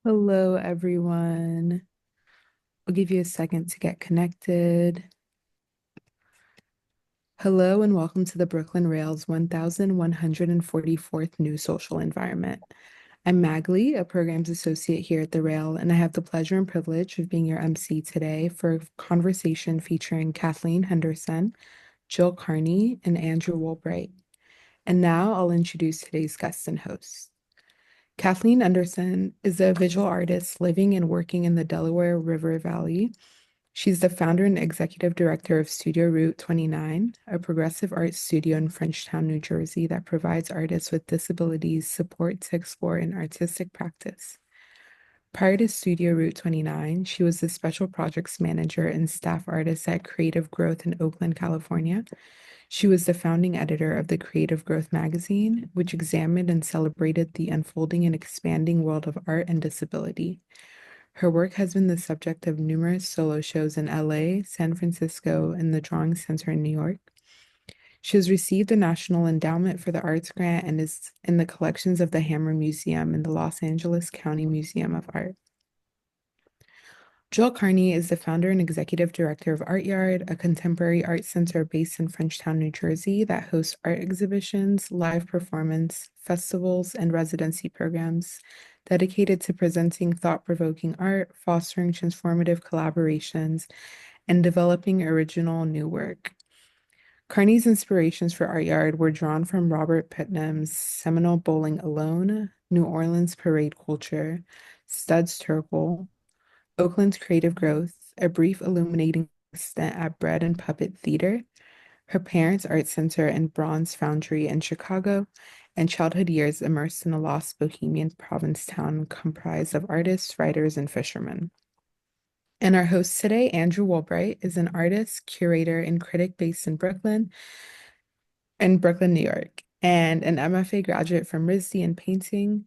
Hello, everyone. I'll give you a second to get connected. Hello, and welcome to the Brooklyn Rail's 1144th New Social Environment. I'm Magley, a programs associate here at the Rail, and I have the pleasure and privilege of being your MC today for a conversation featuring Kathleen Henderson, Jill Kearney, and Andrew Woolbright. And now I'll introduce today's guest and host. Kathleen Anderson is a visual artist living and working in the Delaware River Valley. She's the founder and executive director of Studio Route 29, a progressive art studio in Frenchtown, New Jersey that provides artists with disabilities support to explore an artistic practice. Prior to Studio Route 29, she was the special projects manager and staff artist at Creative Growth in Oakland, California. She was the founding editor of the Creative Growth magazine, which examined and celebrated the unfolding and expanding world of art and disability. Her work has been the subject of numerous solo shows in LA, San Francisco, and the Drawing Center in New York. She has received a National Endowment for the Arts grant and is in the collections of the Hammer Museum and the Los Angeles County Museum of Art. Jill Kearney is the founder and executive director of ArtYard, a contemporary art center based in Frenchtown, New Jersey, that hosts art exhibitions, live performance, festivals, and residency programs dedicated to presenting thought-provoking art, fostering transformative collaborations, and developing original new work. Kearney's inspirations for ArtYard were drawn from Robert Putnam's seminal Bowling Alone, New Orleans parade culture, Studs Terkel, Oakland's creative growth, a brief illuminating stint at Bread and Puppet Theater, her parents' art center and Bronze Foundry in Chicago, and childhood years immersed in a lost bohemian province town comprised of artists, writers, and fishermen. And our host today, Andrew Woolbright, is an artist, curator, and critic based in Brooklyn, New York, and an MFA graduate from RISD in painting.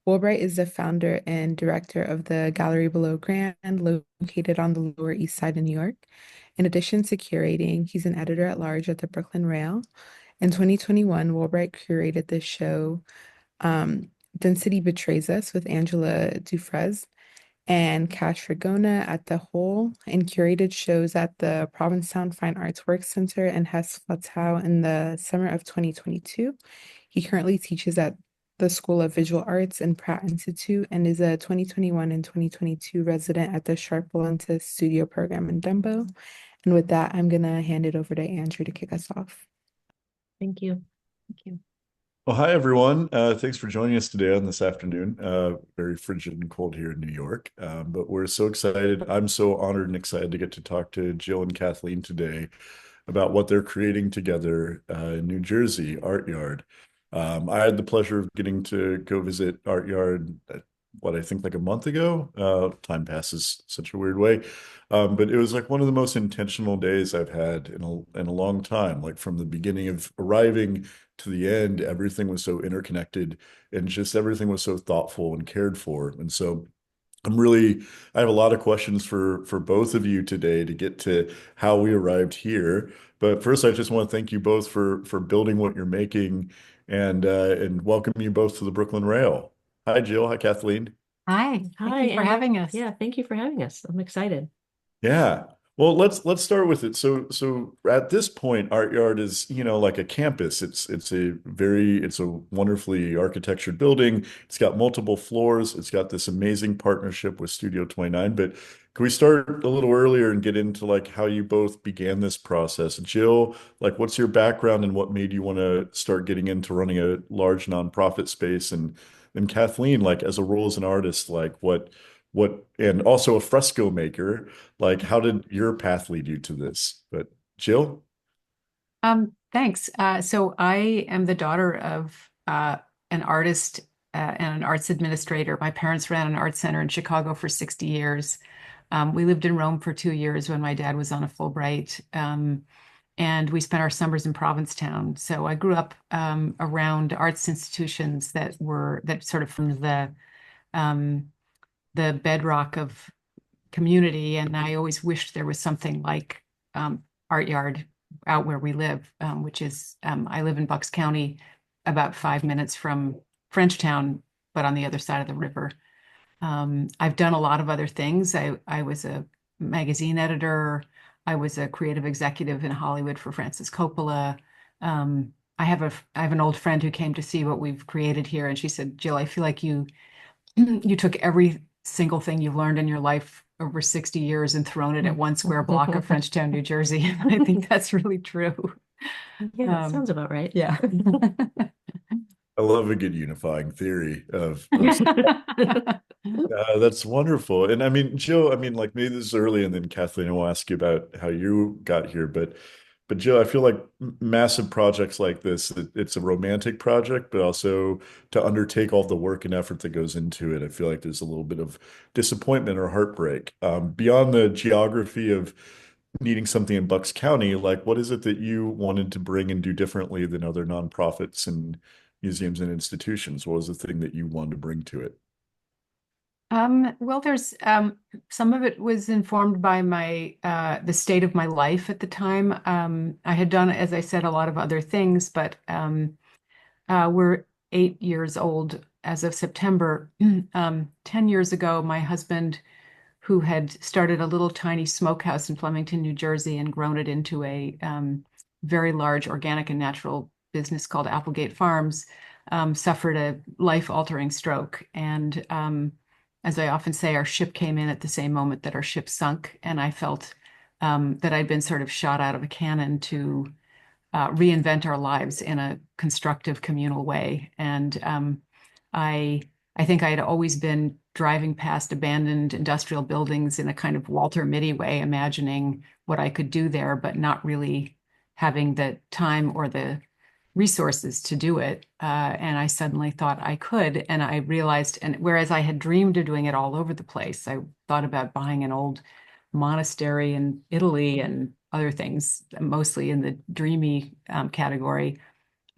Woolbright is the founder and director of the Gallery Below Grand, located on the Lower East Side of New York. In addition to curating, he's an editor-at-large at the Brooklyn Rail. In 2021, Woolbright curated the show Density Betrays Us with Angela Dufresne and Cash Rigona at the Hole, and curated shows at the Provincetown Fine Arts Work Center and Hess Flatow in the summer of 2022. He currently teaches at the School of Visual Arts and Pratt Institute and is a 2021 and 2022 resident at the Sharp Valentis Studio Program in Dumbo. And with that, I'm going to hand it over to Andrew to kick us off. Thank you. Thank you. Well, hi everyone. Thanks for joining us today on this afternoon. Very frigid and cold here in New York, but we're so excited. I'm so honored and excited to get to talk to Jill and Kathleen today about what they're creating together in New Jersey, ArtYard. I had the pleasure of getting to go visit ArtYard, what I think like a month ago. Time passes such a weird way. But it was like one of the most intentional days I've had in a long time. Like from the beginning of arriving to the end, everything was so interconnected and just everything was so thoughtful and cared for. And so I have a lot of questions for both of you today to get to how we arrived here. But first, I just want to thank you both for building what you're making and welcome you both to the Brooklyn Rail. Hi, Jill. Hi, Kathleen. Hi. Hi, Thank you for and having us. yeah, thank you for having us. I'm excited. Yeah. Well, let's start with it. So at this point, ArtYard is, like a campus. It's a wonderfully architectured building. It's got multiple floors. It's got this amazing partnership with Studio 29. But can we start a little earlier and get into like how you both began this process? Jill, like what's your background and what made you want to start getting into running a large nonprofit space? And Kathleen, like as a role as an artist, like and also a fresco maker, like how did your path lead you to this? But Jill? Thanks. So I am the daughter of an artist and an arts administrator. My parents ran an art center in Chicago for 60 years. We lived in Rome for 2 years when my dad was on a Fulbright. And we spent our summers in Provincetown. So I grew up around arts institutions that sort of from the bedrock of community. And I always wished there was something like ArtYard out where we live, which is, I live in Bucks County, about 5 minutes from Frenchtown, but on the other side of the river. I've done a lot of other things. I was a magazine editor. I was a creative executive in Hollywood for Francis Coppola. I have an old friend who came to see what we've created here, and she said, "Jill, I feel like you took every single thing you've learned in your life over 60 years and thrown it at one square block of Frenchtown, New Jersey." And I think that's really true. Yeah, that sounds about right. Yeah. I love a good unifying theory of that's wonderful. And I mean, Jill, I mean, like maybe this is early and then Kathleen, I will ask you about how you got here, but Jill, I feel like massive projects like this, it's a romantic project, but also to undertake all the work and effort that goes into it, I feel like there's a little bit of disappointment or heartbreak. Beyond the geography of needing something in Bucks County, like what is it that you wanted to bring and do differently than other nonprofits and museums and institutions? What was the thing that you wanted to bring to it? Well, there's some of it was informed by my the state of my life at the time. I had done, as I said, a lot of other things, but we're 8 years old as of September. 10 years ago, my husband, who had started a little tiny smokehouse in Flemington, New Jersey, and grown it into a very large organic and natural business called Applegate Farms, suffered a life-altering stroke. And as I often say, our ship came in at the same moment that our ship sunk, and I felt that I'd been sort of shot out of a cannon to reinvent our lives in a constructive, communal way. And I I think I had always been driving past abandoned industrial buildings in a kind of Walter Mitty way, imagining what I could do there, but not really having the time or the resources to do it. And I suddenly thought I could. And I realized, and whereas I had dreamed of doing it all over the place, I thought about buying an old monastery in Italy and other things, mostly in the dreamy category.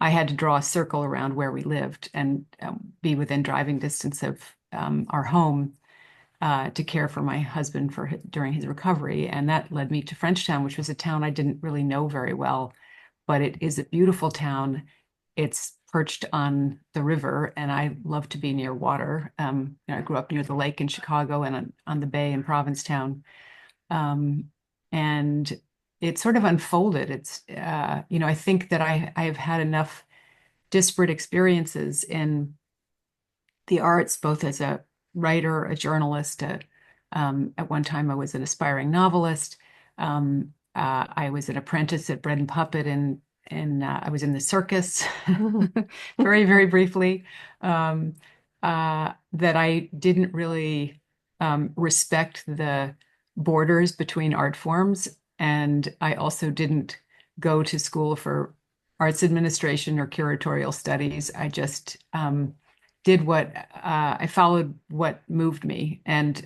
I had to draw a circle around where we lived and be within driving distance of our home to care for my husband during his recovery. And that led me to Frenchtown, which was a town I didn't really know very well, but it is a beautiful town. It's perched on the river, and I love to be near water. I grew up near the lake in Chicago and on the bay in Provincetown. And it sort of unfolded. I think that I have had enough disparate experiences in the arts, both as a writer, a journalist. At one time, I was an aspiring novelist. I was an apprentice at Bread and Puppet, and I was in the circus very, very briefly. That I didn't really respect the borders between art forms, and I also didn't go to school for arts administration or curatorial studies. I just did I followed what moved me. And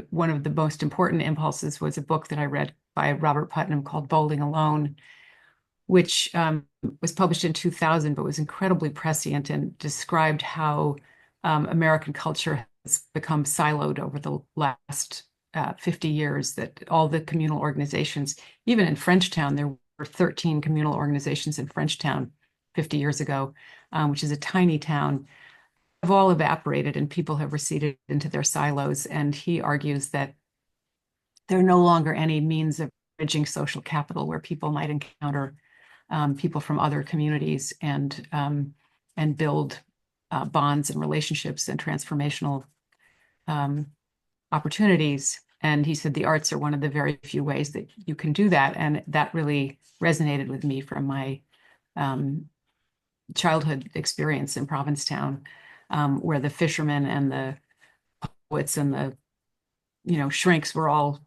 one of the most important impulses was a book that I read by Robert Putnam called Bowling Alone, which was published in 2000, but was incredibly prescient and described how American culture has become siloed over the last 50 years, that all the communal organizations, even in Frenchtown, there were 13 communal organizations in Frenchtown 50 years ago, which is a tiny town, have all evaporated and people have receded into their silos. And he argues that there are no longer any means of bridging social capital where people might encounter people from other communities and build bonds and relationships and transformational opportunities. And he said the arts are one of the very few ways that you can do that. And that really resonated with me from my childhood experience in Provincetown, where the fishermen and the poets and the shrinks were all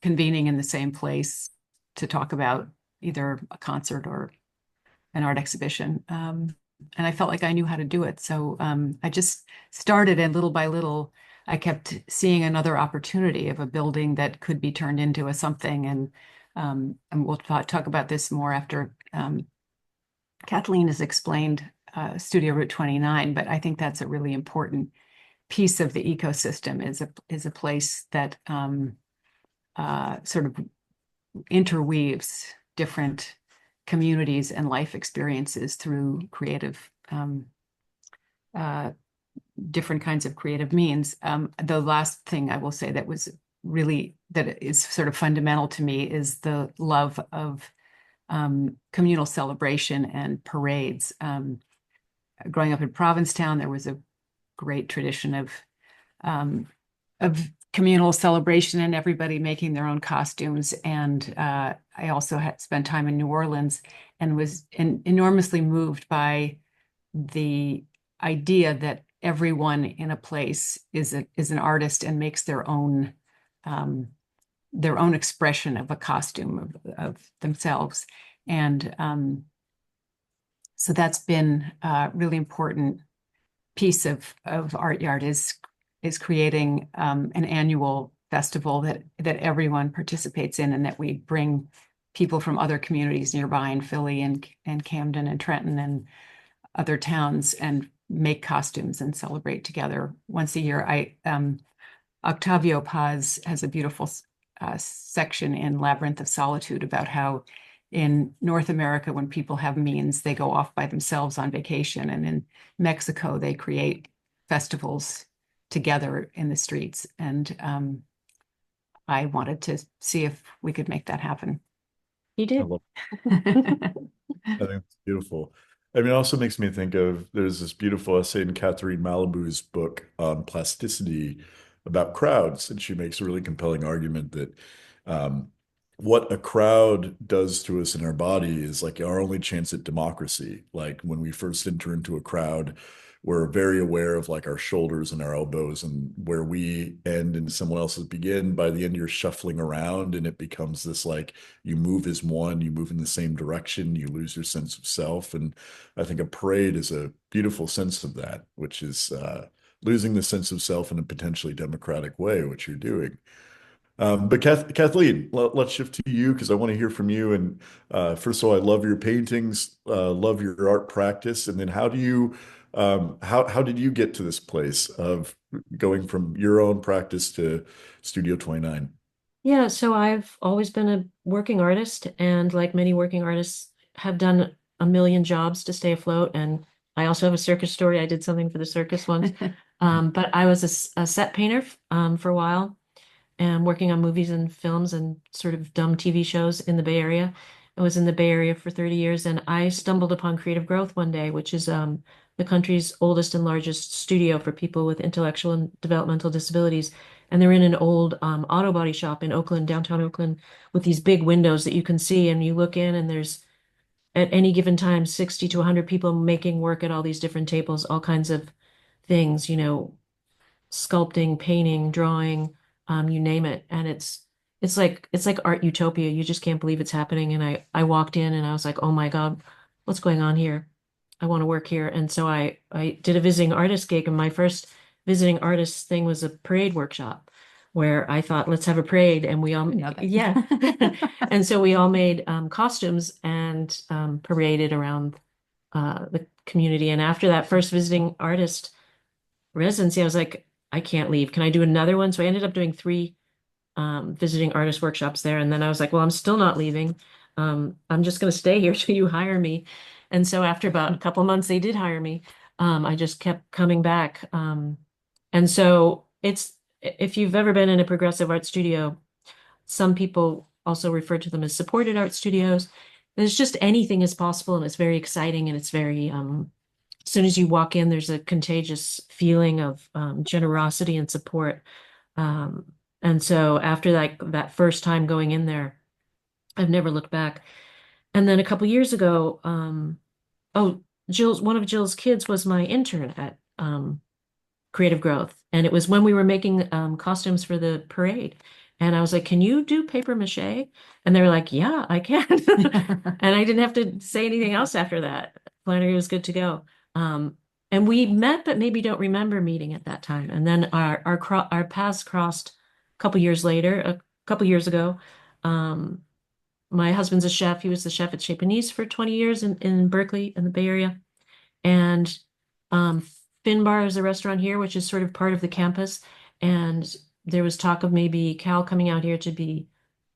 convening in the same place to talk about either a concert or an art exhibition. And I felt like I knew how to do it. So I just started, and little by little, I kept seeing another opportunity of a building that could be turned into a something. And we'll talk about this more after Kathleen has explained Studio Route 29, but I think that's a really important piece of the ecosystem, is a place that sort of interweaves different communities and life experiences through creative different kinds of creative means. The last thing I will say that is sort of fundamental to me is the love of communal celebration and parades. Growing up in Provincetown, there was a great tradition of communal celebration and everybody making their own costumes. And I also had spent time in New Orleans and was enormously moved by the idea that everyone in a place is an artist and makes their own expression of a costume of themselves. And so that's been a really important piece of ArtYard is creating an annual festival that everyone participates in, and that we bring people from other communities nearby in Philly and Camden and Trenton and other towns and make costumes and celebrate together once a year. Octavio Paz has a beautiful section in Labyrinth of Solitude about how in North America, when people have means, they go off by themselves on vacation. And in Mexico, they create festivals together in the streets. And I wanted to see if we could make that happen. You did. I think it's beautiful. I mean, it also makes me think of, there's this beautiful essay in Catherine Malibu's book on plasticity about crowds. And she makes a really compelling argument that what a crowd does to us in our body is like our only chance at democracy. Like when we first enter into a crowd, we're very aware of like our shoulders and our elbows and where we end and someone else's begin. By the end, you're shuffling around and it becomes this like you move as one, you move in the same direction, you lose your sense of self. And I think a parade is a beautiful sense of that, which is losing the sense of self in a potentially democratic way, which you're doing. But Kathleen, let's shift to you because I want to hear from you. And first of all, I love your paintings, love your art practice. And then how do you, how did you get to this place of going from your own practice to Studio 29? Yeah, so I've always been a working artist, and like many working artists, have done a million jobs to stay afloat. And I also have a circus story. I did something for the circus once. But I was a set painter for a while, and working on movies and films and sort of dumb TV shows in the Bay Area. I was in the Bay Area for 30 years, and I stumbled upon Creative Growth one day, which is the country's oldest and largest studio for people with intellectual and developmental disabilities. And they're in an old auto body shop in Oakland, downtown Oakland, with these big windows that you can see, and you look in, and there's at any given time 60 to 100 people making work at all these different tables, all kinds of things, sculpting, painting, drawing, you name it. And it's like art utopia. You just can't believe it's happening. And I walked in and I was like, oh my God, what's going on here? I want to work here. And so I did a visiting artist gig, and my first visiting artist thing was a parade workshop where I thought, let's have a parade. And we all, yeah. And so we all made costumes and paraded around the community. And after that first visiting artist residency, I was like, I can't leave. Can I do another one? So I ended up doing 3 visiting artist workshops there. And then I was like, well, I'm still not leaving. I'm just going to stay here till you hire me. And so after about a couple of months, they did hire me. I just kept coming back. And so if you've ever been in a progressive art studio, some people also refer to them as supported art studios. There's just anything is possible, and it's very exciting, and it's very as soon as you walk in, there's a contagious feeling of generosity and support. And so after that first time going in there, I've never looked back. And then a couple years ago, one of Jill's kids was my intern at Creative Growth. And it was when we were making costumes for the parade. And I was like, can you do paper mache? And they were like, yeah, I can. And I didn't have to say anything else after that. Flannery was good to go. And we met, but maybe don't remember meeting at that time. And then our paths crossed a couple years later, a couple years ago. My husband's a chef. He was the chef at Chez Panisse for 20 years in Berkeley, in the Bay Area. And Finbar is a restaurant here, which is sort of part of the campus. And there was talk of maybe Cal coming out here to be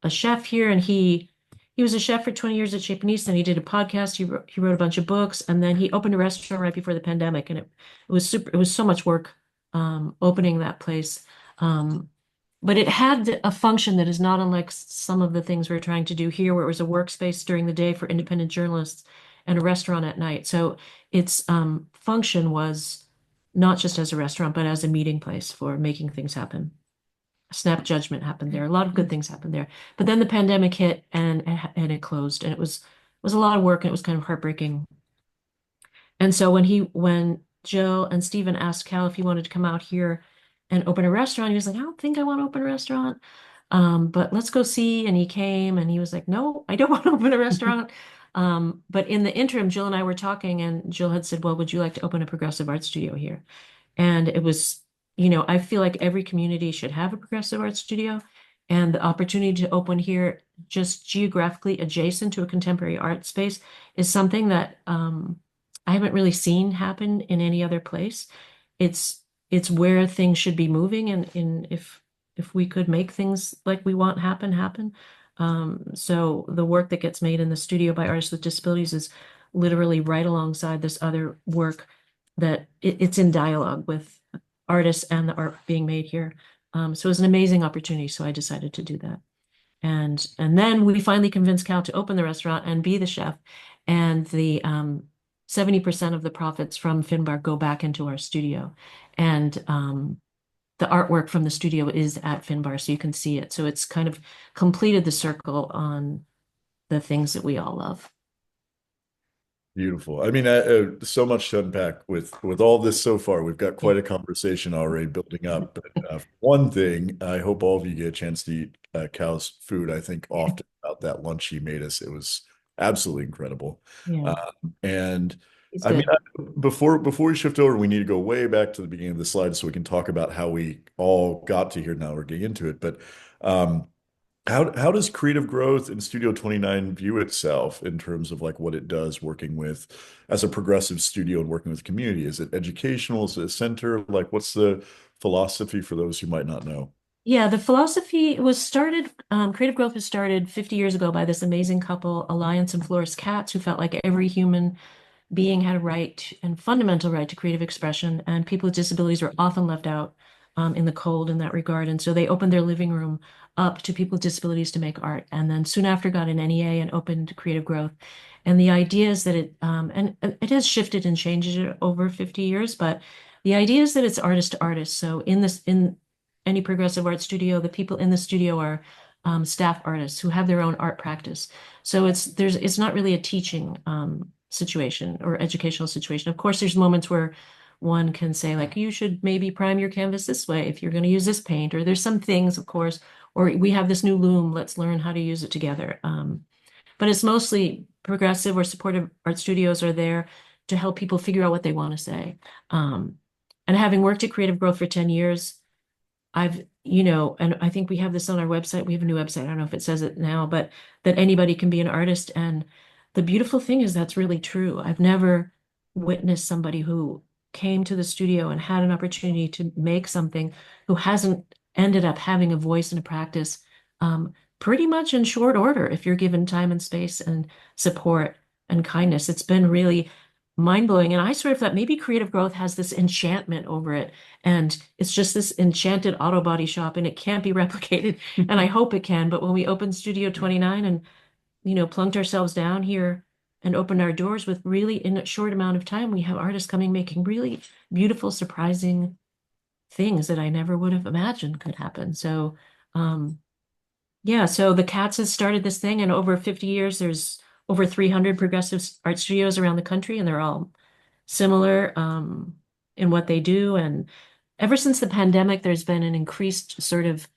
a chef here. And he he was a chef for 20 years at Chez Panisse, and he did a podcast. He wrote a bunch of books, and then he opened a restaurant right before the pandemic, and it was super. It was so much work opening that place. But it had a function that is not unlike some of the things we're trying to do here, where it was a workspace during the day for independent journalists and a restaurant at night. So its function was not just as a restaurant, but as a meeting place for making things happen. Snap judgment happened there. A lot of good things happened there. But then the pandemic hit and it closed, and it was a lot of work, and it was kind of heartbreaking. And so when Jill and Stephen asked Cal if he wanted to come out here and open a restaurant, he was like, I don't think I want to open a restaurant. But let's go see. And he came and he was like, no, I don't want to open a restaurant. But in the interim, Jill and I were talking, and Jill had said, well, would you like to open a progressive art studio here? And it was, I feel like every community should have a progressive art studio. And the opportunity to open here just geographically adjacent to a contemporary art space is something that I haven't really seen happen in any other place. It's where things should be moving, and if we could make things like we want happen. So the work that gets made in the studio by artists with disabilities is literally right alongside this other work that it's in dialogue with artists and the art being made here. So it was an amazing opportunity. So I decided to do that. And then we finally convinced Cal to open the restaurant and be the chef. And the 70% of the profits from Finbar go back into our studio. And the artwork from the studio is at Finbar, so you can see it. So it's kind of completed the circle on the things that we all love. Beautiful. I mean, so much to unpack with all this so far. We've got quite a conversation already building up. But one thing, I hope all of you get a chance to eat Cal's food. I think often about that lunch he made us. It was absolutely incredible. Yeah. And It's I mean, good. before we shift over, we need to go way back to the beginning of the slide so we can talk about how we all got to here. Now we're getting into it. But how does creative growth in Studio 29 view itself in terms of like what it does working with as a progressive studio and working with community? Is it educational? Is it a center? Like what's the philosophy for those who might not know? Yeah, the philosophy was started, creative growth was started 50 years ago by this amazing couple, Alliance and Florist Katz, who felt like every human being had a right and fundamental right to creative expression, and people with disabilities were often left out in the cold in that regard. And so they opened their living room up to people with disabilities to make art. And then soon after got an NEA and opened Creative Growth. And the idea is that and it has shifted and changed over 50 years, but the idea is that it's artist to artist. So in any progressive art studio, the people in the studio are staff artists who have their own art practice. So it's not really a teaching situation or educational situation. Of course, there's moments where one can say like, you should maybe prime your canvas this way if you're going to use this paint, or there's some things, of course, or we have this new loom, let's learn how to use it together. But it's mostly progressive or supportive art studios are there to help people figure out what they want to say. And having worked at Creative Growth for 10 years, and I think we have this on our website. We have a new website. I don't know if it says it now, but that anybody can be an artist. And the beautiful thing is that's really true. I've never witnessed somebody who came to the studio and had an opportunity to make something who hasn't ended up having a voice and a practice pretty much in short order if you're given time and space and support and kindness. It's been really mind-blowing. And I sort of thought maybe Creative Growth has this enchantment over it. And it's just this enchanted auto body shop and it can't be replicated. And I hope it can. But when we opened Studio 29 and, plunked ourselves down here and opened our doors with really in a short amount of time, we have artists coming, making really beautiful, surprising things that I never would have imagined could happen. So, yeah, so the Katz has started this thing, and over 50 years, there's over 300 progressive art studios around the country, and they're all similar in what they do. And ever since the pandemic, there's been an increased sort of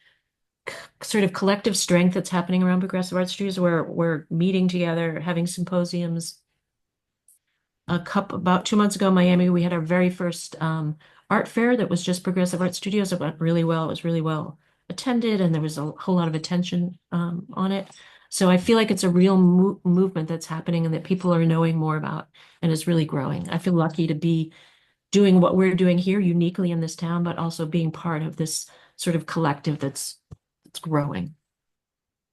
collective strength that's happening around progressive art studios where we're meeting together, having symposiums. About 2 months ago in Miami, we had our very first art fair that was just progressive art studios. It went really well. It was really well attended, and there was a whole lot of attention on it. So I feel like it's a real movement that's happening and that people are knowing more about and is really growing. I feel lucky to be doing what we're doing here uniquely in this town, but also being part of this sort of collective that's growing.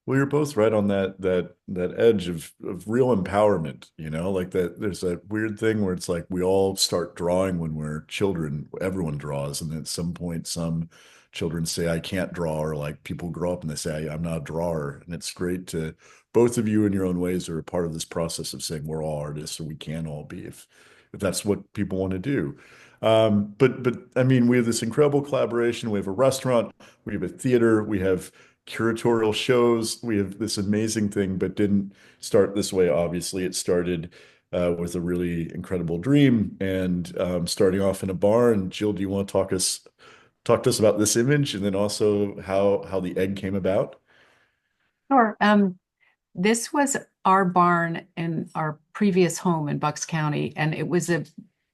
Well, you're both right on that edge of real empowerment, like that there's that weird thing where it's like we all start drawing when we're children, everyone draws, and at some point some children say I can't draw, or like people grow up and they say I'm not a drawer. And it's great to both of you in your own ways are a part of this process of saying we're all artists, or we can all be if that's what people want to do. But I mean, we have this incredible collaboration. We have a restaurant, we have a theater, we have curatorial shows. We have this amazing thing, but didn't start this way. Obviously, it started with a really incredible dream and starting off in a barn. Jill, do you want to talk to us about this image and then also how the egg came about? Sure. This was our barn in our previous home in Bucks County, and it was a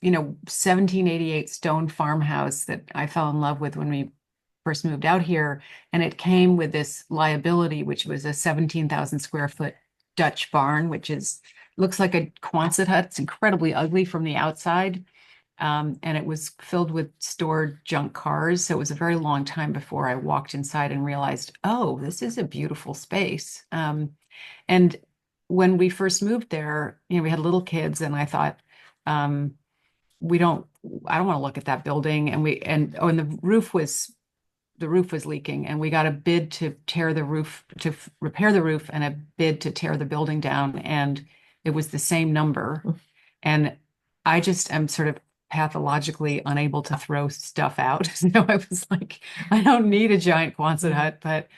1788 stone farmhouse that I fell in love with when we first moved out here. And it came with this liability, which was a 17,000 square foot Dutch barn, which looks like a Quonset hut. It's incredibly ugly from the outside. And it was filled with stored junk cars. So it was a very long time before I walked inside and realized, oh, this is a beautiful space. And when we first moved there, we had little kids, and I thought, I don't want to look at that building. And the roof was leaking, and we got a bid to tear the roof, to repair the roof, and a bid to tear the building down. And it was the same number. And I just am sort of pathologically unable to throw stuff out. So I was like, I don't need a giant Quonset hut, but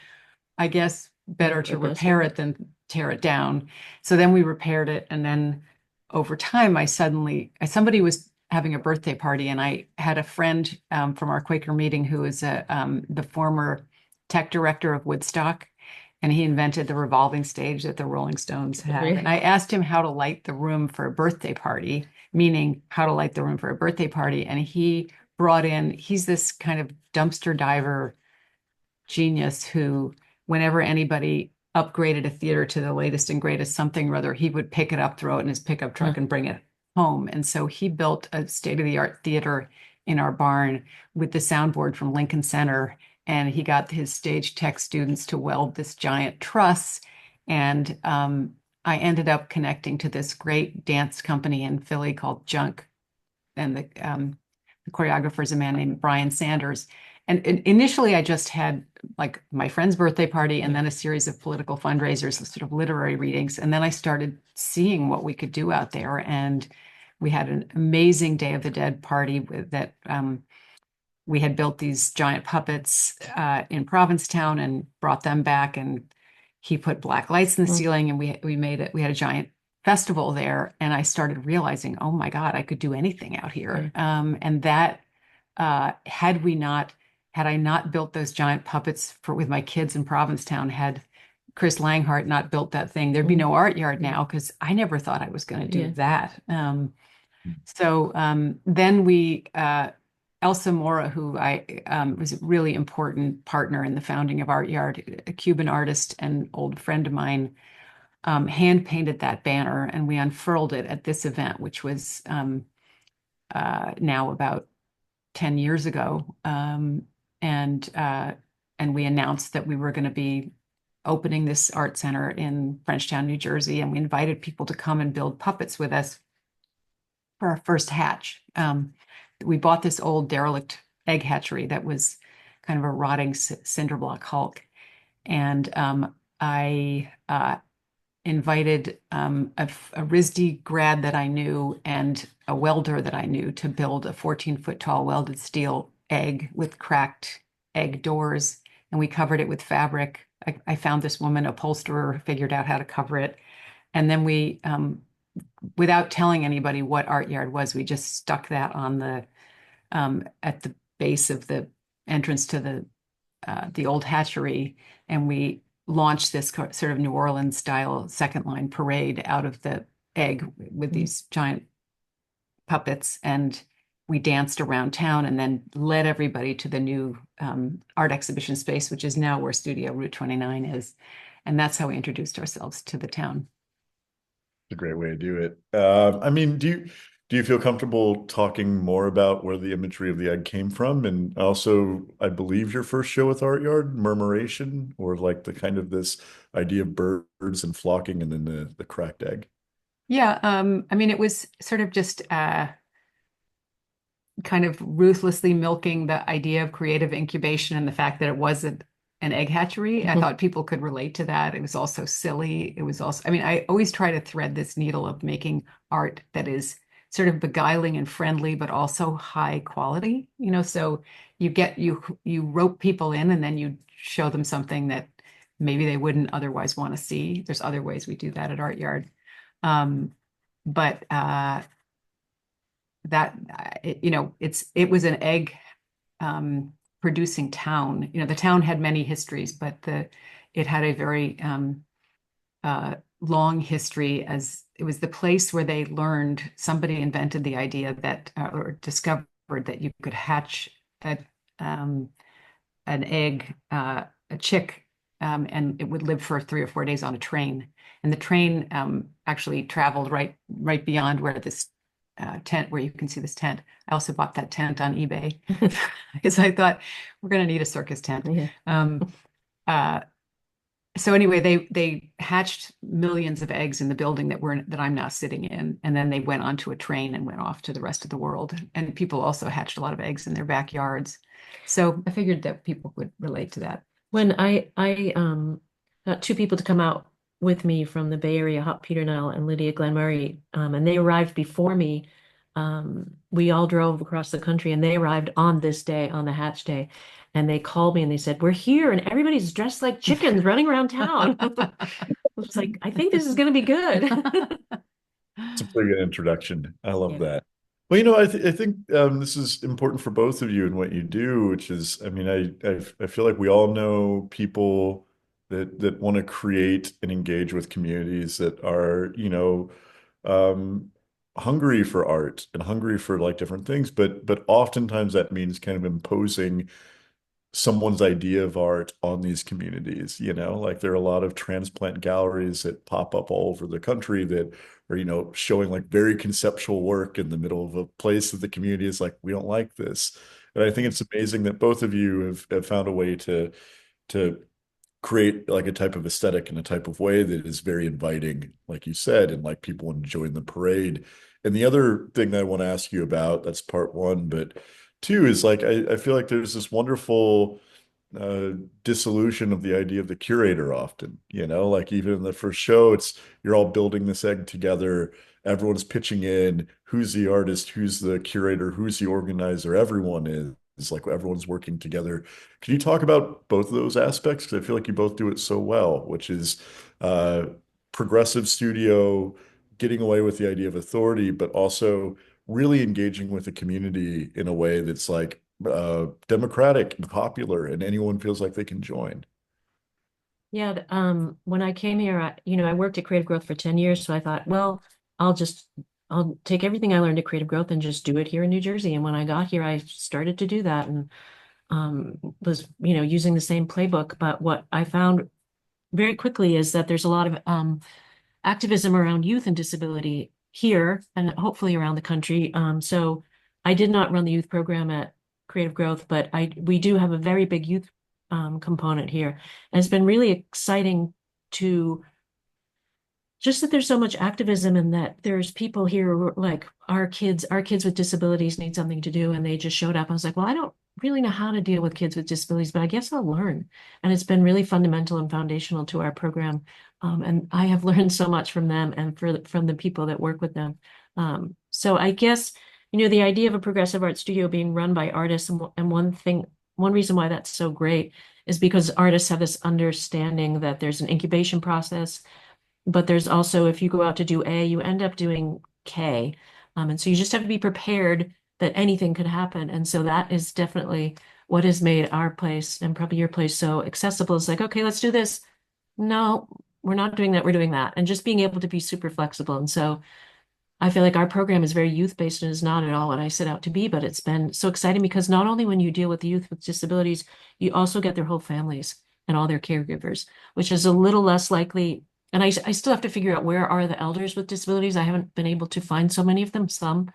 I guess better to repair it than tear it down. So then we repaired it. And then over time, somebody was having a birthday party, and I had a friend from our Quaker meeting who is the former tech director of Woodstock, and he invented the revolving stage that the Rolling Stones had. And I asked him how to light the room for a birthday party, meaning how to light the room for a birthday party. And he brought in, he's this kind of dumpster diver genius who, whenever anybody upgraded a theater to the latest and greatest something or other, he would pick it up, throw it in his pickup truck, and bring it home. And so he built a state-of-the-art theater in our barn with the soundboard from Lincoln Center. And he got his stage tech students to weld this giant truss. And I ended up connecting to this great dance company in Philly called Junk. And the choreographer is a man named Brian Sanders. And initially, I just had like my friend's birthday party and then a series of political fundraisers, sort of literary readings. And then I started seeing what we could do out there. And we had an amazing Day of the Dead party that we had built these giant puppets in Provincetown and brought them back. And he put black lights in the ceiling, and we made it. We had a giant festival there. And I started realizing, oh my God, I could do anything out here. And that had I not built those giant puppets with my kids in Provincetown, had Chris Langhart not built that thing, there'd be no art yard now, because I never thought I was going to do that. So then Elsa Mora, who was a really important partner in the founding of ArtYard, a Cuban artist and old friend of mine, hand painted that banner, and we unfurled it at this event, which was now about 10 years ago. And we announced that we were going to be opening this art center in Frenchtown, New Jersey, and we invited people to come and build puppets with us for our first hatch. We bought this old derelict egg hatchery that was kind of a rotting cinder block hulk, and I invited a RISD grad that I knew and a welder that I knew to build a 14-foot tall welded steel egg with cracked egg doors, and we covered it with fabric. I found this woman upholsterer, figured out how to cover it, and then we, without telling anybody what ArtYard was, we just stuck that on the at the base of the entrance to the old hatchery, and we launched this sort of New Orleans style second line parade out of the egg with these giant puppets, and we danced around town and then led everybody to the new art exhibition space, which is now where Studio Route 29 is. And that's how we introduced ourselves to the town. A great way to do it. I mean, do Do you feel comfortable talking more about where the imagery of the egg came from? And also, I believe your first show with Art Yard, Murmuration, or like the kind of this idea of birds and flocking and then the cracked egg. Yeah, I mean, it was sort of just kind of ruthlessly milking the idea of creative incubation and the fact that it wasn't an egg hatchery. I thought people could relate to that. It was also silly. It was also, I mean, I always try to thread this needle of making art that is sort of beguiling and friendly, but also high quality, so you rope people in and then you show them something that maybe they wouldn't otherwise want to see. There's other ways we do that at Art Yard. But that it was an egg producing town. The town had many histories, but it had a very long history, as it was the place where they learned. Somebody invented the idea that or discovered that you could hatch an egg, a chick, and it would live for 3 or 4 days on a train. And the train actually traveled right beyond where this tent, where you can see this tent. I also bought that tent on eBay because I thought we're going to need a circus tent. Yeah. So anyway, they hatched millions of eggs in the building that I'm now sitting in, and then they went onto a train and went off to the rest of the world. And people also hatched a lot of eggs in their backyards. So I figured that people would relate to that. When I got two people to come out with me from the Bay Area, Hop Peternell and Lydia Glenmurray, and they arrived before me. We all drove across the country, and they arrived on this day, on the hatch day. And they called me and they said, "We're here, and everybody's dressed like chickens running around town." I was like, I think this is going to be good. It's a pretty good introduction. I love Yeah. that. Well, I think this is important for both of you and what you do, which is, I mean, I feel like we all know people that want to create and engage with communities that are, um, hungry for art and hungry for like different things, but oftentimes that means kind of imposing someone's idea of art on these communities, like there are a lot of transplant galleries that pop up all over the country that are, showing like very conceptual work in the middle of a place that the community is like, we don't like this. And I think it's amazing that both of you have found a way to create like a type of aesthetic and a type of way that is very inviting, like you said, and like people want to join the parade. And the other thing that I want to ask you about, that's part one, but two is like I feel like there's this wonderful uh, dissolution of the idea of the curator often, like even in the first show, it's you're all building this egg together. Everyone's pitching in who's the artist, who's the curator, who's the organizer. Everyone is. It's like everyone's working together. Can you talk about both of those aspects? Because I feel like you both do it so well, which is uh, progressive studio, getting away with the idea of authority, but also really engaging with the community in a way that's like democratic and popular, and anyone feels like they can join. Yeah, when I came here, I worked at Creative Growth for 10 years, so I thought, well, I'll take everything I learned at Creative Growth and just do it here in New Jersey. And when I got here, I started to do that and was, using the same playbook. But what I found very quickly is that there's a lot of activism around youth and disability here and hopefully around the country. So I did not run the youth program at Creative Growth, but we do have a very big youth component here. And it's been really exciting to just that there's so much activism and that there's people here who are like our kids with disabilities need something to do, and they just showed up. I was like, well, I don't really know how to deal with kids with disabilities, but I guess I'll learn. And it's been really fundamental and foundational to our program. And I have learned so much from them and from the people that work with them. So I guess, the idea of a progressive art studio being run by artists, and one reason why that's so great is because artists have this understanding that there's an incubation process, but there's also, if you go out to do A, you end up doing K. And so you just have to be prepared that anything could happen. And so that is definitely what has made our place and probably your place so accessible. It's like, okay, let's do this. No, we're not doing that. We're doing that. And just being able to be super flexible. And so I feel like our program is very youth-based and is not at all what I set out to be, but it's been so exciting because not only when you deal with the youth with disabilities, you also get their whole families and all their caregivers, which is a little less likely And I still have to figure out where are the elders with disabilities. I haven't been able to find so many of them, some,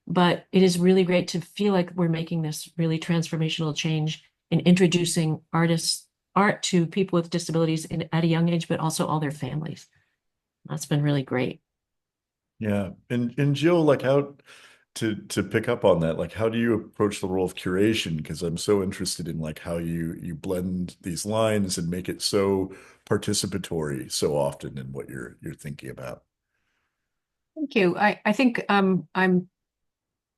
but it is really great to feel like we're making this really transformational change in introducing art to people with disabilities at a young age, but also all their families. That's been really great. Yeah. And Jill, like how to pick up on that, like how do you approach the role of curation? Because I'm so interested in like how you blend these lines and make it so participatory so often in what you're thinking about. Thank you. I think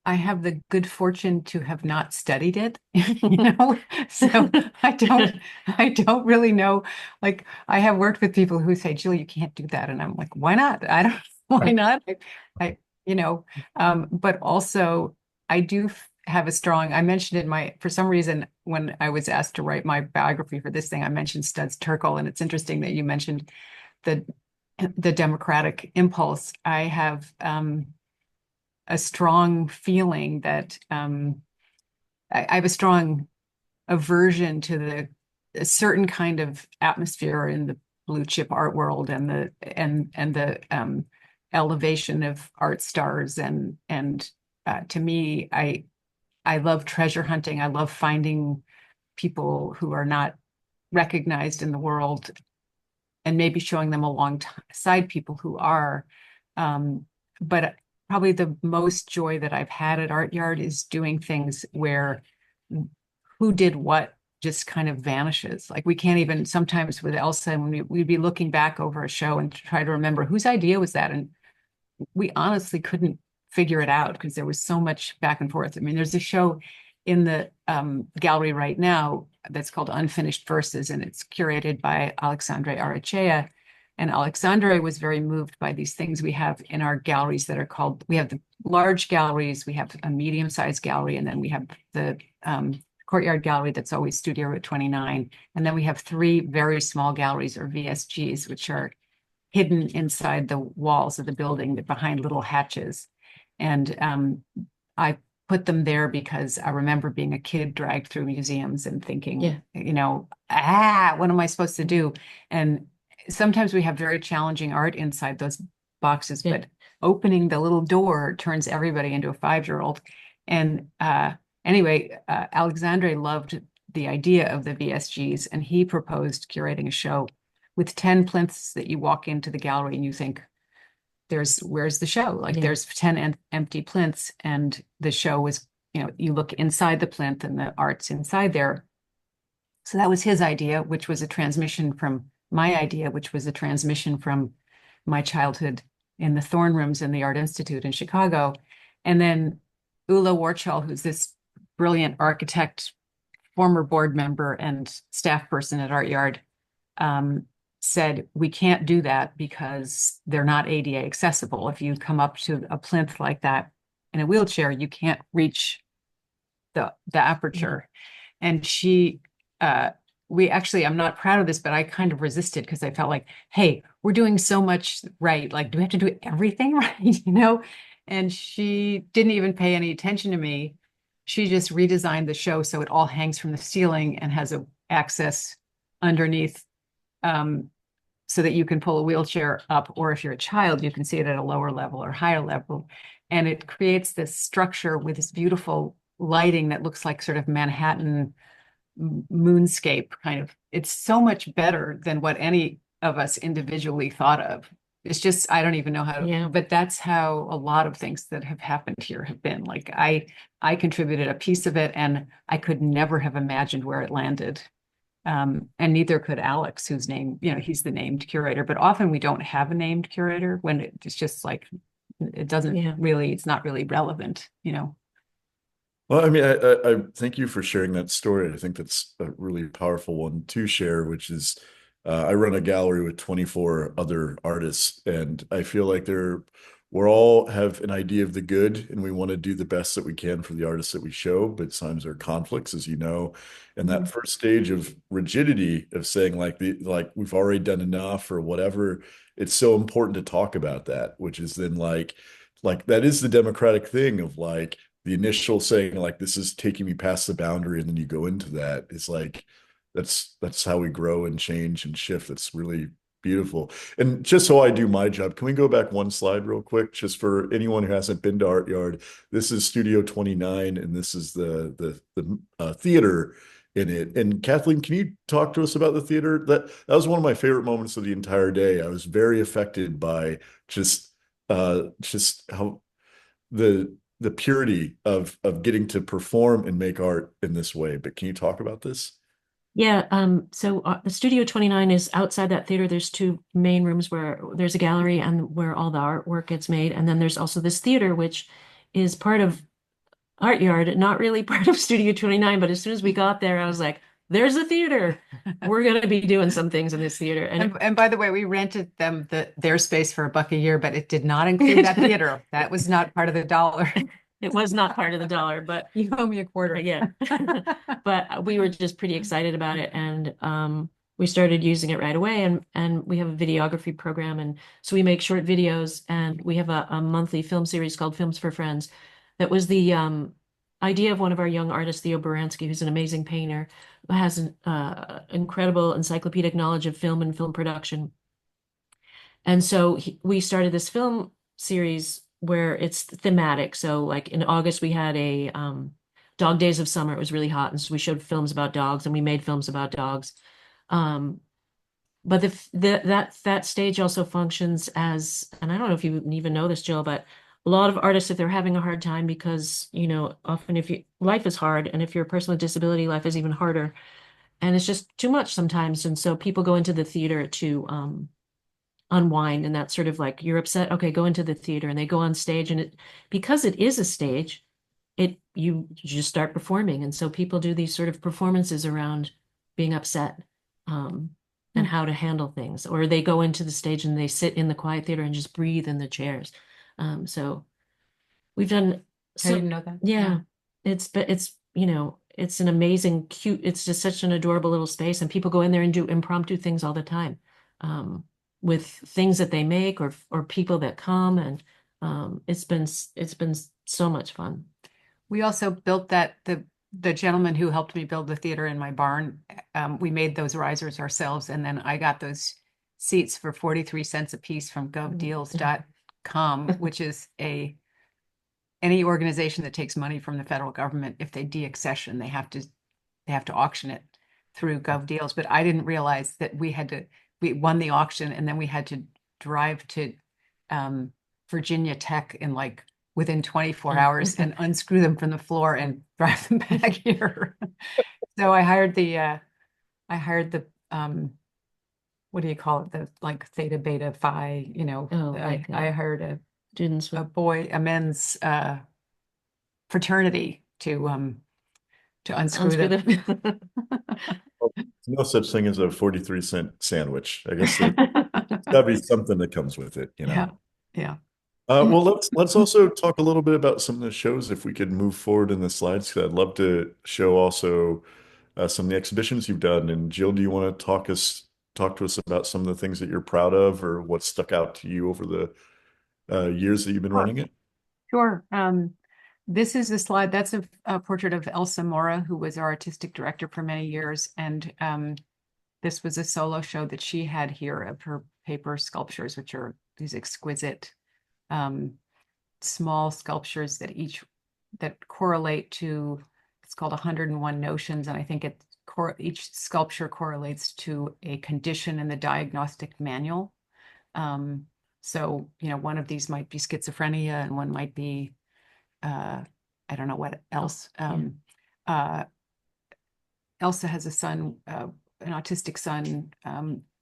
I have the good fortune to have not studied it, so I don't really know. Like I have worked with people who say, Jill, you can't do that. And I'm like, why not? I don't, why not? I, you know, but also I do have a strong, I mentioned in for some reason, when I was asked to write my biography for this thing, I mentioned Studs Terkel. And it's interesting that you mentioned the, the democratic impulse. I have, a strong feeling that I have a strong aversion to a certain kind of atmosphere in the blue chip art world and the elevation of art stars and to me I love treasure hunting. I love finding people who are not recognized in the world and maybe showing them alongside people who are. But probably the most joy that I've had at ArtYard is doing things where who did what just kind of vanishes. Like we can't even sometimes with Elsa, and we'd be looking back over a show and try to remember whose idea was that. And we honestly couldn't figure it out because there was so much back and forth. I mean, there's a show in the gallery right now that's called Unfinished Verses, and it's curated by Alexandre Arachea. And Alexandre was very moved by these things we have in our galleries that are called, we have the large galleries, we have a medium-sized gallery, and then we have the courtyard gallery that's always Studio Route 29. And then we have 3 very small galleries or VSGs, which are hidden inside the walls of the building behind little hatches. And I put them there because I remember being a kid dragged through museums and thinking, what am I supposed to do? And sometimes we have very challenging art inside those boxes, but opening the little door turns everybody into a 5-year-old. And anyway, Alexandre loved the idea of the VSGs, and he proposed curating a show with 10 plinths that you walk into the gallery and you think, where's the show? Like there's 10 empty plinths, and the show was, you look inside the plinth and the art's inside there. So that was his idea, which was a transmission from my idea, which was a transmission from my childhood in the Thorn Rooms in the Art Institute in Chicago. And then Ula Warchal, who's this brilliant architect, former board member and staff person at ArtYard, said, we can't do that because they're not ADA accessible. If you come up to a plinth like that in a wheelchair, you can't reach the aperture. And I'm not proud of this, but I kind of resisted because I felt like, hey, we're doing so much right. Like, do we have to do everything right? And she didn't even pay any attention to me. She just redesigned the show so it all hangs from the ceiling and has a access underneath, so that you can pull a wheelchair up, or if you're a child, you can see it at a lower level or higher level. And it creates this structure with this beautiful lighting that looks like sort of Manhattan moonscape kind of. It's so much better than what any of us individually thought of. It's just, I don't even know how to, but that's how a lot of things that have happened here have been. Like I contributed a piece of it, and I could never have imagined where it landed. And neither could Alex, whose name, he's the named curator, but often we don't have a named curator when it's just like, it doesn't really, it's not really relevant. Well, I mean, I thank you for sharing that story. I think that's a really powerful one to share, which is I run a gallery with 24 other artists, and I feel like we're all have an idea of the good, and we want to do the best that we can for the artists that we show, but sometimes there are conflicts, as you know. And that first stage of rigidity of saying like we've already done enough or whatever, it's so important to talk about that, which is then like that is the democratic thing of like the initial saying like this is taking me past the boundary, and then you go into that. It's like that's how we grow and change and shift. It's really Beautiful. And just so I do my job, can we go back one slide real quick, just for anyone who hasn't been to ArtYard? This is Studio 29, and this is the theater in it. And Kathleen, can you talk to us about the theater? That was one of my favorite moments of the entire day. I was very affected by just how the purity of getting to perform and make art in this way. But can you talk about this? Yeah, so the Studio 29 is outside that theater. There's two main rooms where there's a gallery and where all the artwork gets made. And then there's also this theater, which is part of ArtYard, not really part of Studio 29. But as soon as we got there, I was like, there's a theater. We're going to be doing some things in this theater. And by the way, we rented them their space for $1 a year, but it did not include that theater. That was not part of the dollar. It was not part of the dollar, but you owe me a quarter. Yeah. But we were just pretty excited about it, and we started using it right away. And we have a videography program, and so we make short videos, and we have a monthly film series called Films for Friends. That was the idea of one of our young artists, Theo Baranski, who's an amazing painter, who has an incredible encyclopedic knowledge of film and film production. And so we started this film series where it's thematic. So like in August, we had a Dog Days of Summer. It was really hot. And so we showed films about dogs, and we made films about dogs. But that stage also functions as, and I don't know if you even know this, Jill, but a lot of artists, if they're having a hard time, because, often life is hard, and if you're a person with disability, life is even harder. And it's just too much sometimes. And so people go into the theater to unwind, and that's sort of like, you're upset, okay, go into the theater, and they go on stage, and because it is a stage, you just start performing. And so people do these sort of performances around being upset, and how to handle things, or they go into the stage and they sit in the quiet theater and just breathe in the chairs. So we've done. I didn't know that. Yeah, it's an amazing, cute. It's just such an adorable little space, and people go in there and do impromptu things all the time. With things that they make, or people that come, and it's been so much fun. We also built the gentleman who helped me build the theater in my barn. We made those risers ourselves, and then I got those seats for 43 cents a piece from govdeals.com, which is any organization that takes money from the federal government. If they deaccession, they have to auction it through GovDeals. But I didn't realize that we won the auction, and then we had to drive to Virginia Tech in within 24 hours and unscrew them from the floor and drive them back here. So I hired the what do you call it? The Theta Beta Phi, I hired students a men's fraternity to unscrew them. There's no such thing as a 43-cent sandwich. I guess there's gotta be something that comes with it, Yeah. Well, let's also talk a little bit about some of the shows, if we could move forward in the slides, because I'd love to show also some of the exhibitions you've done. And Jill, do you want to talk to us about some of the things that you're proud of, or what stuck out to you over the years that you've been running it? Sure. This is a slide. That's a portrait of Elsa Mora, who was our artistic director for many years. And this was a solo show that she had here of her paper sculptures, which are these exquisite small sculptures that correlate to, it's called 101 Notions. And I think each sculpture correlates to a condition in the diagnostic manual. So, one of these might be schizophrenia, and one might be, I don't know what else. Elsa has a son, an autistic son,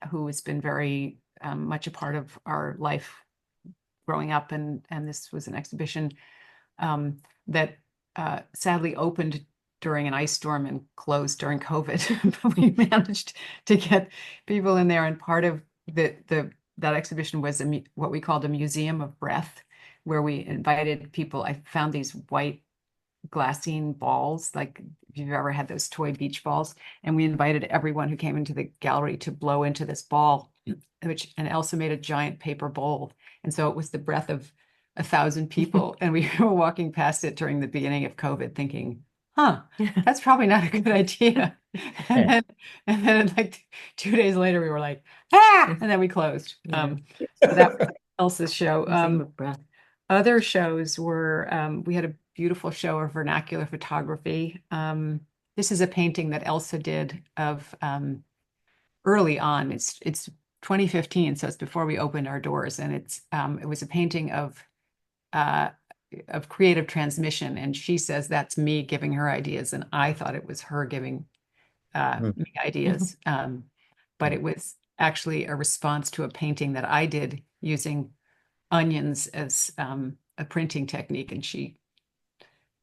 who has been very much a part of our life growing up, and this was an exhibition that sadly opened during an ice storm and closed during COVID. But we managed to get people in there, and part of that exhibition was what we called a museum of breath, where we invited people. I found these white glassine balls, like if you've ever had those toy beach balls, and we invited everyone who came into the gallery to blow into this ball, and Elsa made a giant paper bowl. And so it was the breath of 1,000 people. And we were walking past it during the beginning of COVID thinking, huh, that's probably not a good idea. And then like 2 days later, we were like, ah, and then we closed. Yeah. So that was Elsa's show. Same with breath. Other shows were, we had a beautiful show of vernacular photography. This is a painting that Elsa did of early on. It's 2015, so it's before we opened our doors, and it was a painting uh, of creative transmission. And she says that's me giving her ideas, and I thought it was her giving me ideas. But it was actually a response to a painting that I did using onions as a printing technique, and she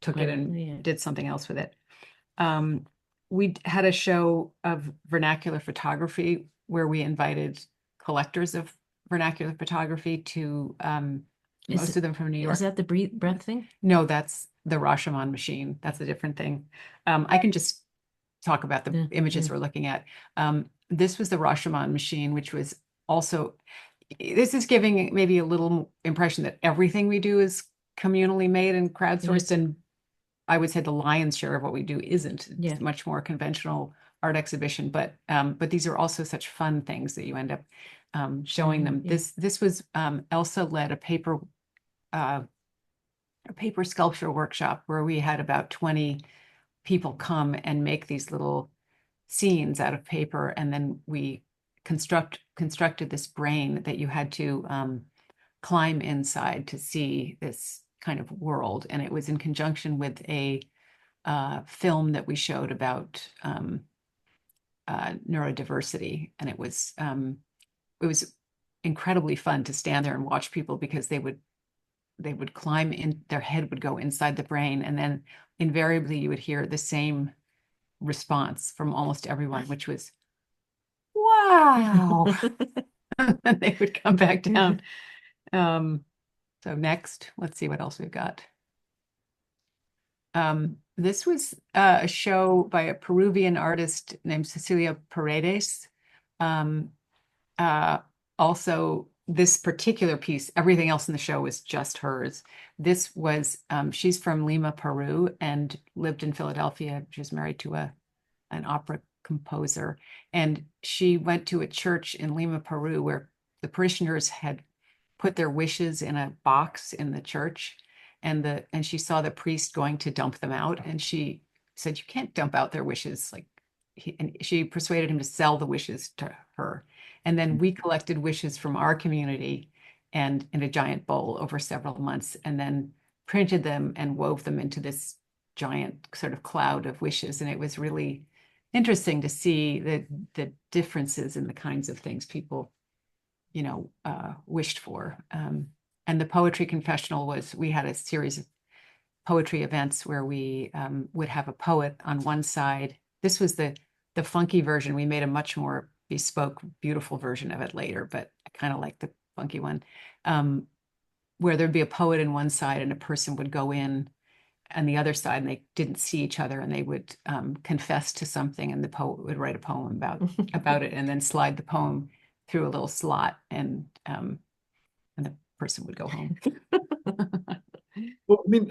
took it and did something else with it. We had a show of vernacular photography where we invited collectors of vernacular photography to most of them from New York. Is that the breath thing? No, that's the Rashomon machine. That's a different thing. I can just talk about the images we're looking at. This was the Rashomon machine, which was also, this is giving maybe a little impression that everything we do is communally made and crowdsourced, and I would say the lion's share of what we do isn't. It's much more conventional art exhibition, but these are also such fun things that you end up showing them. This was Elsa led a paper sculpture workshop where we had about 20 people come and make these little scenes out of paper, and then we constructed this brain that you had to climb inside to see this kind of world. And it was in conjunction with a film that we showed about neurodiversity, and it was incredibly fun to stand there and watch people, because they would climb in, their head would go inside the brain, and then invariably you would hear the same response from almost everyone, which was, wow. And they would come back down. So next, let's see what else we've got. This was a show by a Peruvian artist named Cecilia Paredes. Also, this particular piece, everything else in the show was just hers. This was, she's from Lima, Peru, and lived in Philadelphia. She was married to an opera composer. And she went to a church in Lima, Peru, where the parishioners had put their wishes in a box in the church. And she saw the priest going to dump them out. And she said, you can't dump out their wishes. And she persuaded him to sell the wishes to her. And then we collected wishes from our community and in a giant bowl over several months, and then printed them and wove them into this giant sort of cloud of wishes. And it was really interesting to see the differences in the kinds of things people, wished for. And the poetry confessional was, we had a series of poetry events where we would have a poet on one side. This was the funky version. We made a much more bespoke, beautiful version of it later, but I kind of like the funky one, where there'd be a poet in one side and a person would go in on the other side, and they didn't see each other, and they would confess to something, and the poet would write a poem about it, and then slide the poem through a little slot, and the person would go home. Well, I mean,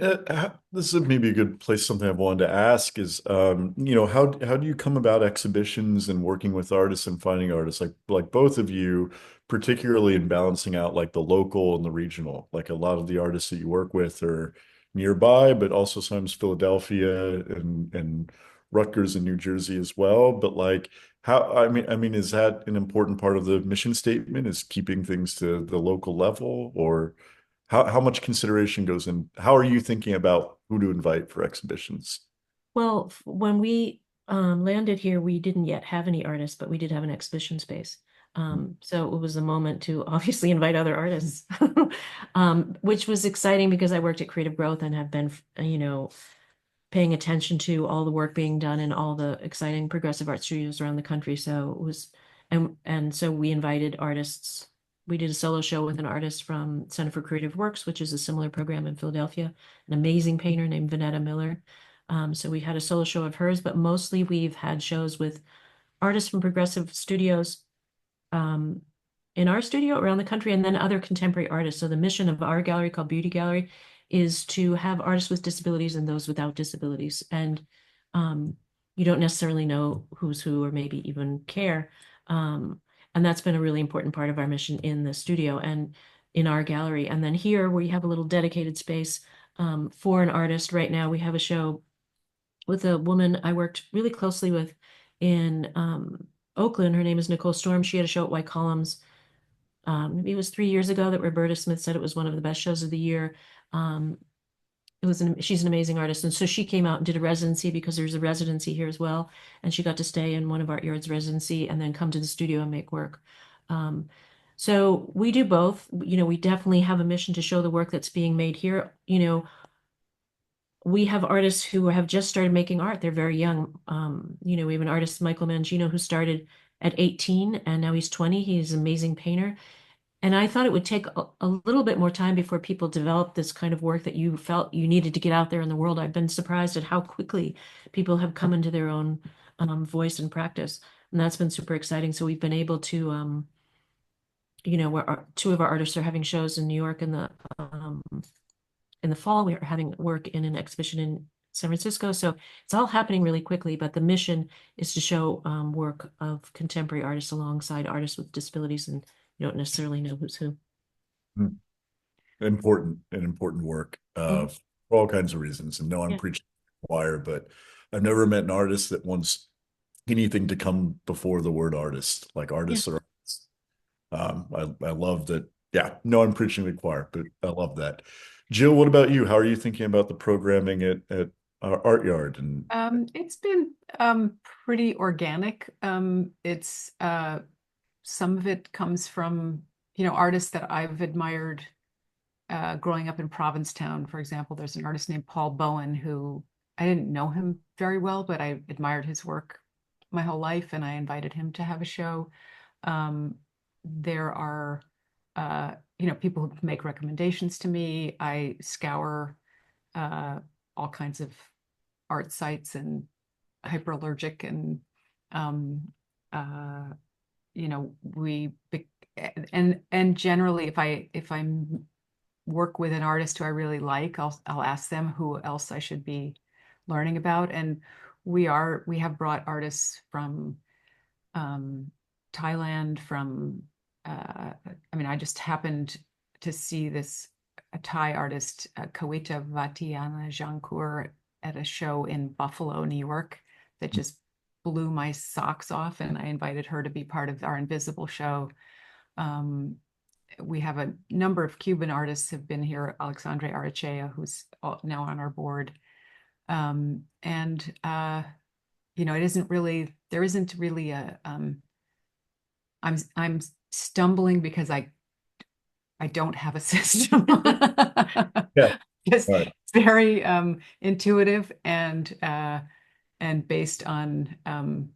this is maybe a good place. Something I've wanted to ask is, how do you come about exhibitions and working with artists and finding artists like both of you, particularly in balancing out like the local and the regional? Like a lot of the artists that you work with are nearby, but also sometimes Philadelphia and Rutgers in New Jersey as well. But like, is that an important part of the mission statement? Is keeping things to the local level, or how much consideration goes in? How are you thinking about who to invite for exhibitions? Well, when we landed here, we didn't yet have any artists, but we did have an exhibition space. So it was a moment to obviously invite other artists, which was exciting because I worked at Creative Growth and have been, paying attention to all the work being done in all the exciting progressive art studios around the country. So it was, and so we invited artists. We did a solo show with an artist from Center for Creative Works, which is a similar program in Philadelphia, an amazing painter named Vanetta Miller. So we had a solo show of hers, but mostly we've had shows with artists from progressive studios in our studio around the country, and then other contemporary artists. So the mission of our gallery, called Beauty Gallery, is to have artists with disabilities and those without disabilities. And you don't necessarily know who's who or maybe even care. And that's been a really important part of our mission in the studio and in our gallery. And then here we have a little dedicated space for an artist. Right now we have a show with a woman I worked really closely with in Oakland. Her name is Nicole Storm. She had a show at White Columns. Maybe it was 3 years ago that Roberta Smith said it was one of the best shows of the year. She's an amazing artist. And so she came out and did a residency because there's a residency here as well. And she got to stay in one of ArtYard's residency and then come to the studio and make work. So we do both. We definitely have a mission to show the work that's being made here. We have artists who have just started making art. They're very young. We have an artist, Michael Mangino, who started at 18 and now he's 20. He's an amazing painter. And I thought it would take a little bit more time before people develop this kind of work that you felt you needed to get out there in the world. I've been surprised at how quickly people have come into their own voice and practice. And that's been super exciting. So we've been able to, where two of our artists are having shows in New York in the fall. We are having work in an exhibition in San Francisco. So it's all happening really quickly, but the mission is to show work of contemporary artists alongside artists with disabilities, and you don't necessarily know who's who. Important work for all kinds of reasons. And no, I'm preaching to the choir, but I've never met an artist that wants anything to come before the word artist, like artists are artists. I love that. Yeah, no, I'm preaching to the choir, but I love that. Jill, what about you? How are you thinking about the programming at ArtYard? And it's been pretty organic. It's some of it comes from artists that I've admired growing up in Provincetown. For example, there's an artist named Paul Bowen who I didn't know him very well, but I admired his work my whole life, and I invited him to have a show. There are people who make recommendations to me. I scour all kinds of art sites and Hyperallergic, and generally if I work with an artist who I really like, I'll ask them who else I should be learning about. And we have brought artists from Thailand, from I just happened to see a Thai artist, Kawita Vatiana Jankur, at a show in Buffalo, New York, that just blew my socks off, and I invited her to be part of our Invisible show. We have a number of Cuban artists have been here. Alexandre Arachea, who's now on our board. There isn't really a, I'm stumbling because I don't have a system. Just right. It's very intuitive and based on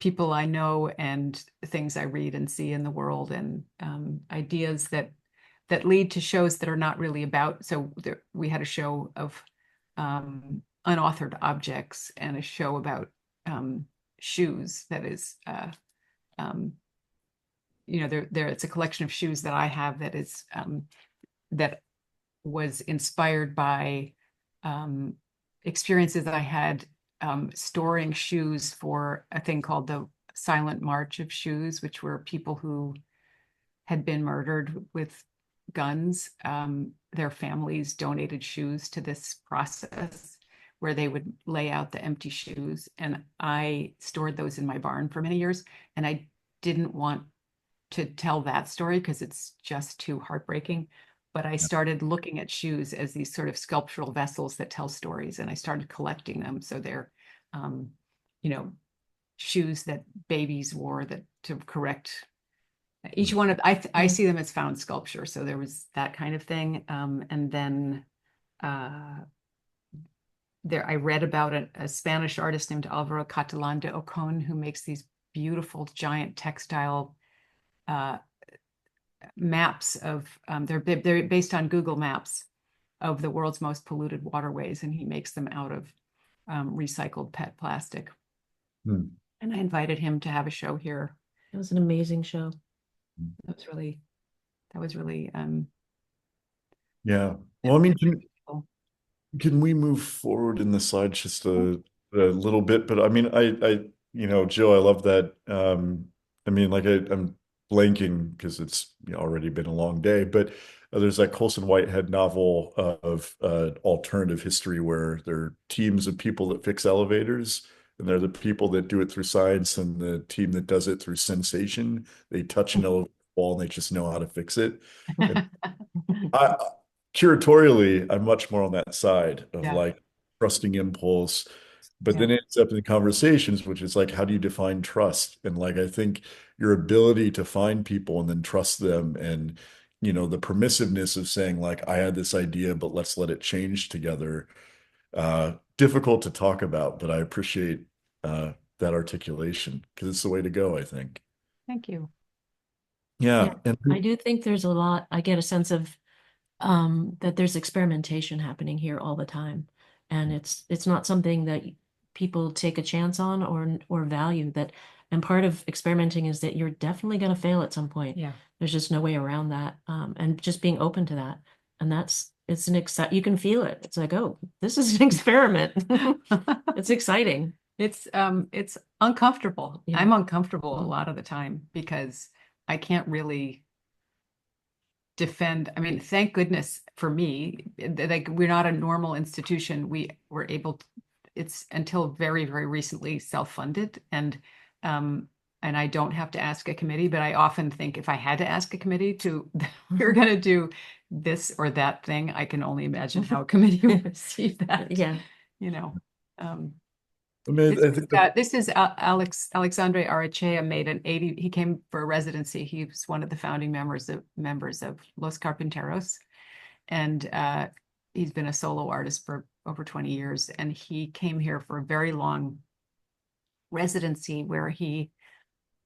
people I know and things I read and see in the world, and ideas that lead to shows that are not really about. So we had a show of unauthored objects and a show about shoes that is it's a collection of shoes that I have that is that was inspired by experiences that I had storing shoes for a thing called the Silent March of Shoes, which were people who had been murdered with guns. Their families donated shoes to this process where they would lay out the empty shoes. And I stored those in my barn for many years. And I didn't want to tell that story because it's just too heartbreaking. But I started looking at shoes as these sort of sculptural vessels that tell stories, and I started collecting them. So they're, shoes that babies wore to correct. Each one of I see them as found sculpture. So there was that kind of thing, and then I read about a Spanish artist named Alvaro Catalán de Ocon, who makes these beautiful giant textile maps of they're based on Google Maps of the world's most polluted waterways, and he makes them out of recycled PET plastic. And I invited him to have a show here. It was an amazing show. That was really Yeah. Well, I mean, can we move forward in the slides just a little bit? But I mean, Jill, I love that. I mean, like I'm blanking because it's already been a long day, but there's that Colson Whitehead novel of alternative history where there are teams of people that fix elevators, and they're the people that do it through science, and the team that does it through sensation. They touch an elevator wall and they just know how to fix it. And I, curatorially, I'm much more on that side of Yeah, like trusting impulse, but yeah. then it ends up in the conversations, which is like, how do you define trust? And like, I think your ability to find people and then trust them, and the permissiveness of saying like, I had this idea, but let's let it change together. Difficult to talk about, but I appreciate that articulation because it's the way to go, I think. Thank you. Yeah, Yeah. And I do think there's a lot, I get a sense of that there's experimentation happening here all the time. And it's not something that people take a chance on or value that. And part of experimenting is that you're definitely going to fail at some point. Yeah. There's just no way around that. And just being open to that. And it's you can feel it. It's like, oh, this is an experiment. It's exciting. It's uncomfortable. Yeah. I'm uncomfortable a lot of the time because I can't really defend. I mean, thank goodness for me, like we're not a normal institution. We were able to, it's until very, very recently self-funded, and I don't have to ask a committee, but I often think if I had to ask a committee to we're going to do this or that thing, I can only imagine how a committee would receive that. Yeah. Um, I mean, I think that this is Alexandre Arachea made an 80. He came for a residency. He was one of the founding members of Los Carpinteros, and he's been a solo artist for over 20 years. And he came here for a very long residency where he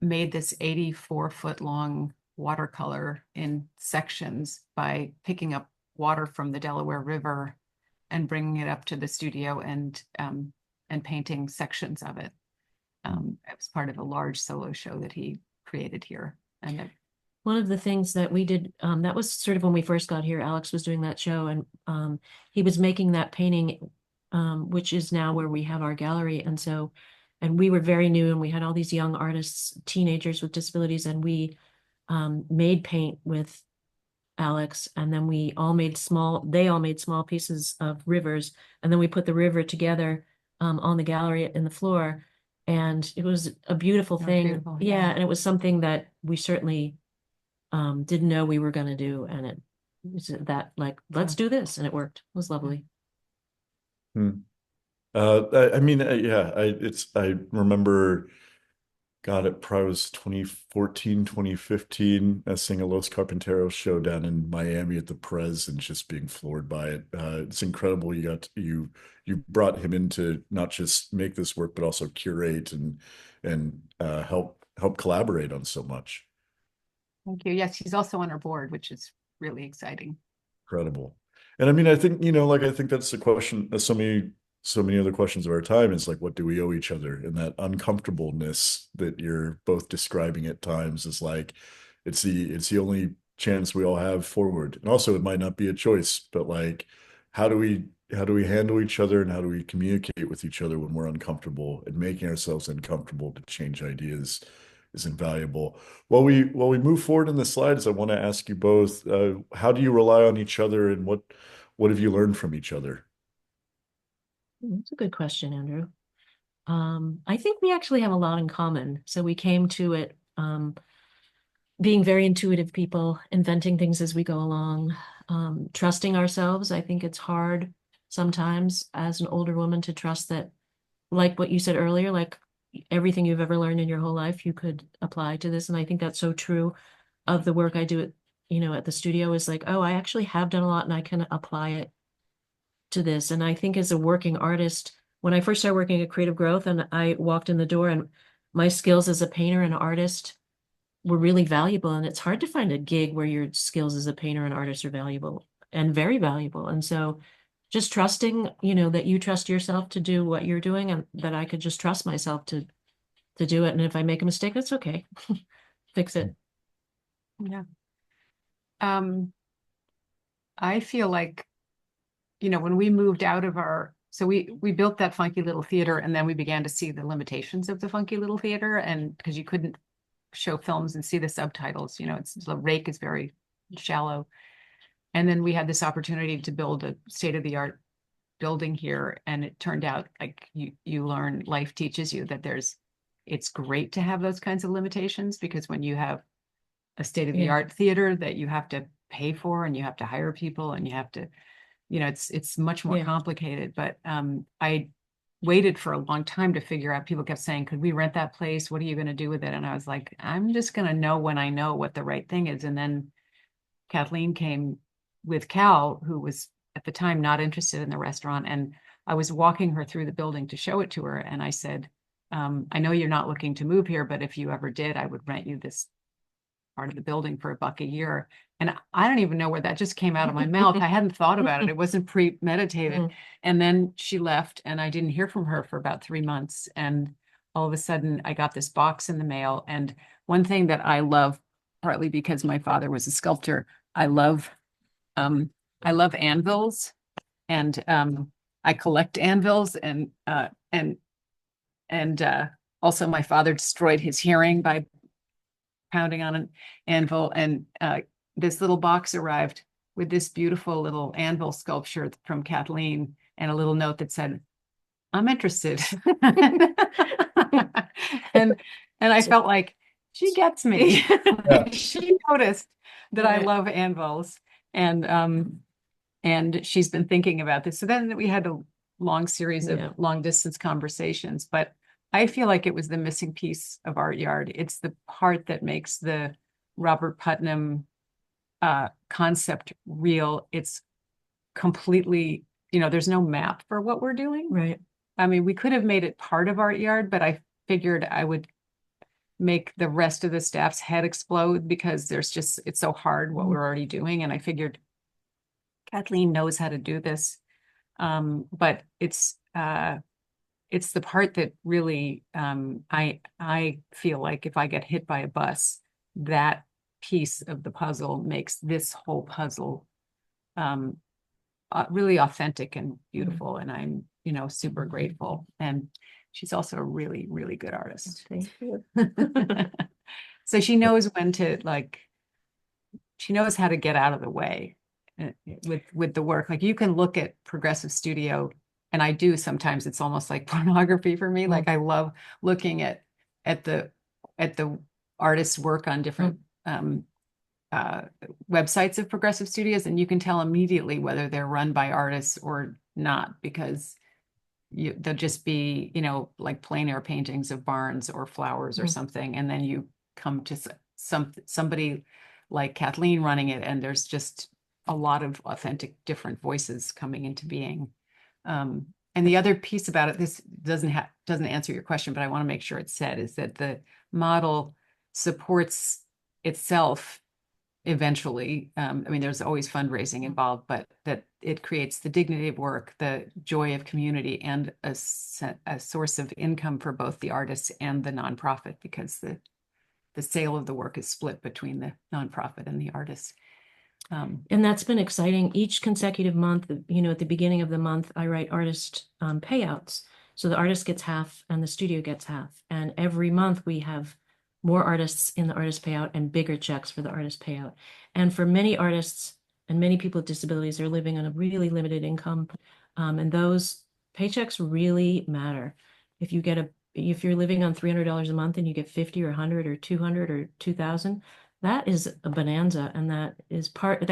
made this 84-foot long watercolor in sections by picking up water from the Delaware River and bringing it up to the studio and painting sections of it. It was part of a large solo show that he created here. And one of the things that we did, that was sort of when we first got here, Alex was doing that show, and he was making that painting, which is now where we have our gallery. And we were very new, and we had all these young artists, teenagers with disabilities, and we made paint with Alex, and then they all made small pieces of rivers, and then we put the river together on the gallery in the floor, and it was a beautiful thing. beautiful, yeah, and it was something that we certainly didn't know we were going to do, and it was that like, let's do this, and it worked. It was lovely. I mean, I remember, God, it probably was 2014, 2015, seeing a Los Carpinteros show down in Miami at the Prez and just being floored by it. It's incredible. You brought him in to not just make this work, but also curate and help collaborate on so much. thank you. Yes, he's also on our board, which is really exciting. Incredible. And I mean, I think, I think that's the question. So many other questions of our time is like, what do we owe each other? And that uncomfortableness that you're both describing at times is like, it's the only chance we all have forward. And also it might not be a choice, but like, how do we handle each other, and how do we communicate with each other when we're uncomfortable? And making ourselves uncomfortable to change ideas is invaluable. While we move forward in the slides, I want to ask you both, how do you rely on each other, and what have you learned from each other? That's a good question, Andrew. I think we actually have a lot in common. So we came to it being very intuitive people, inventing things as we go along, trusting ourselves. I think it's hard sometimes as an older woman to trust that, like what you said earlier, like everything you've ever learned in your whole life, you could apply to this. And I think that's so true of the work I do at the studio, is like, oh, I actually have done a lot and I can apply it to this. And I think as a working artist, when I first started working at Creative Growth and I walked in the door, and my skills as a painter and artist were really valuable. And it's hard to find a gig where your skills as a painter and artist are valuable and very valuable. And so just trusting, that you trust yourself to do what you're doing, and that I could just trust myself to do it. And if I make a mistake, that's okay. Fix it. Yeah. I feel like, when we moved out of so we built that funky little theater, and then we began to see the limitations of the funky little theater, and because you couldn't show films and see the subtitles, the rake is very shallow. And then we had this opportunity to build a state-of-the-art building here, and it turned out like you learn, life teaches you that it's great to have those kinds of limitations, because when you have a state-of-the-art theater that you have to pay for, and you have to hire people, and you have to, it's much more complicated. But I waited for a long time to figure out. People kept saying, could we rent that place? What are you going to do with it? And I was like, I'm just going to know when I know what the right thing is. And then Kathleen came with Cal, who was at the time not interested in the restaurant. And I was walking her through the building to show it to her. And I said, I know you're not looking to move here, but if you ever did, I would rent you this part of the building for $1 a year. And I don't even know where that just came out of my mouth. I hadn't thought about it. It wasn't premeditated. And then she left, and I didn't hear from her for about 3 months. And all of a sudden I got this box in the mail. And one thing that I love, partly because my father was a sculptor, I love anvils, and I collect anvils, and also my father destroyed his hearing by pounding on an anvil. And this little box arrived with this beautiful little anvil sculpture from Kathleen, and a little note that said, I'm interested. and I felt like, she gets me. She noticed that I love anvils, and she's been thinking about this. So then we had a long series of long distance conversations, but I feel like it was the missing piece of ArtYard. It's the part that makes the Robert Putnam concept real. It's completely, there's no map for what we're doing. Right. I mean, we could have made it part of ArtYard, but I figured I would make the rest of the staff's head explode, because it's so hard what we're already doing. And I figured Kathleen knows how to do this. But it's the part that really, I feel like if I get hit by a bus, that piece of the puzzle makes this whole puzzle really authentic and beautiful. And I'm, super grateful. And she's also a really, really good artist. Thank you. So she knows she knows how to get out of the way with the work. Like, you can look at Progressive Studio, and I do sometimes, it's almost like pornography for me. Like, I love looking at the artist's work on different websites of Progressive Studios, and you can tell immediately whether they're run by artists or not, because they'll just be, like plein air paintings of barns or flowers or something. And then you come to somebody like Kathleen running it, and there's just a lot of authentic different voices coming into being. And the other piece about it, this doesn't answer your question, but I want to make sure it's said, is that the model supports itself eventually. I mean, there's always fundraising involved, but that it creates the dignity of work, the joy of community, and a source of income for both the artists and the nonprofit, because the sale of the work is split between the nonprofit and the artists. And that's been exciting. Each consecutive month, at the beginning of the month, I write artist payouts. So the artist gets half and the studio gets half. And every month we have more artists in the artist payout and bigger checks for the artist payout. And for many artists and many people with disabilities, are living on a really limited income. And those paychecks really matter. If you're living on $300 a month and you get 50 or 100 or 200 or 2,000, that is a bonanza. And that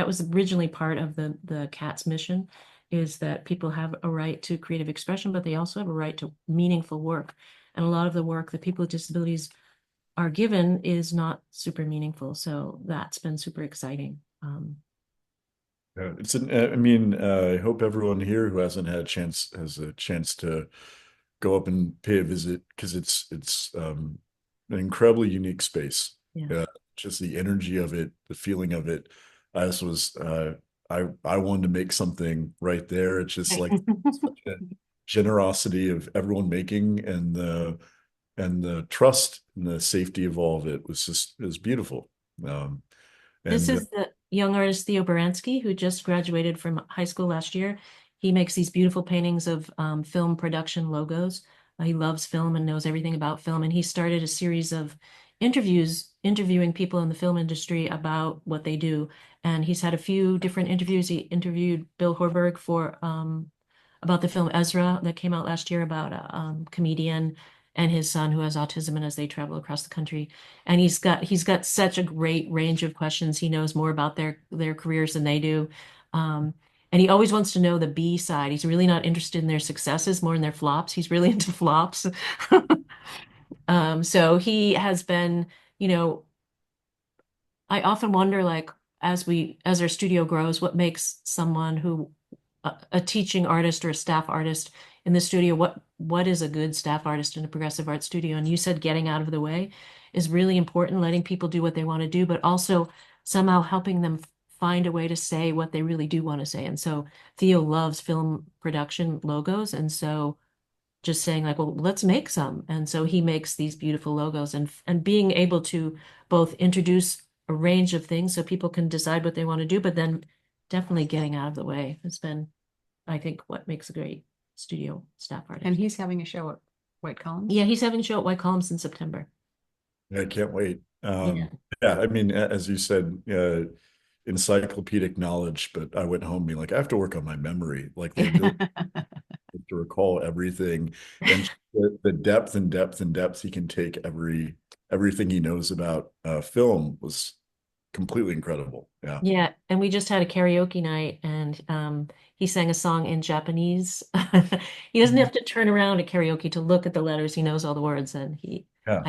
was originally part of the CAT's mission, is that people have a right to creative expression, but they also have a right to meaningful work. And a lot of the work that people with disabilities are given is not super meaningful. So that's been super exciting. I hope everyone here who hasn't had has a chance to go up and pay a visit, because it's an incredibly unique space. Just the energy of it, the feeling of it. I wanted to make something right there. It's just like such a generosity of everyone making, and the trust and the safety of all of it was beautiful. This is young artist Theo Baranski, who just graduated from high school last year. He makes these beautiful paintings of film production logos. He loves film and knows everything about film. And he started a series of interviewing people in the film industry about what they do. And he's had a few different interviews. He interviewed Bill Horberg for about the film Ezra that came out last year about a comedian and his son who has autism, and as they travel across the country. And he's got such a great range of questions. He knows more about their careers than they do. Um, and he always wants to know the B side. He's really not interested in their successes, more in their flops. He's really into flops. So he has been, you know, I often wonder, like, as our studio grows, what makes someone who a teaching artist or a staff artist in the studio, what is a good staff artist in a progressive art studio? And you said getting out of the way is really important, letting people do what they want to do, but also somehow helping them find a way to say what they really do want to say. And so Theo loves film production logos, and so just saying like, well, let's make some. And so he makes these beautiful logos, and being able to both introduce a range of things so people can decide what they want to do, but then definitely getting out of the way has been, I think, what makes a great studio staff artist. And he's having a show at White Columns? Yeah, he's having a show at White Columns in September. I can't wait. Yeah. Yeah, I mean, as you said, encyclopedic knowledge, but I went home being like, I have to work on my memory. Like the ability to recall everything, and the depth and depth and depth he can take everything he knows about film was completely incredible. Yeah. Yeah, and we just had a karaoke night, and he sang a song in Japanese. He doesn't have to turn around at karaoke to look at the letters. He knows all the words, and Yeah.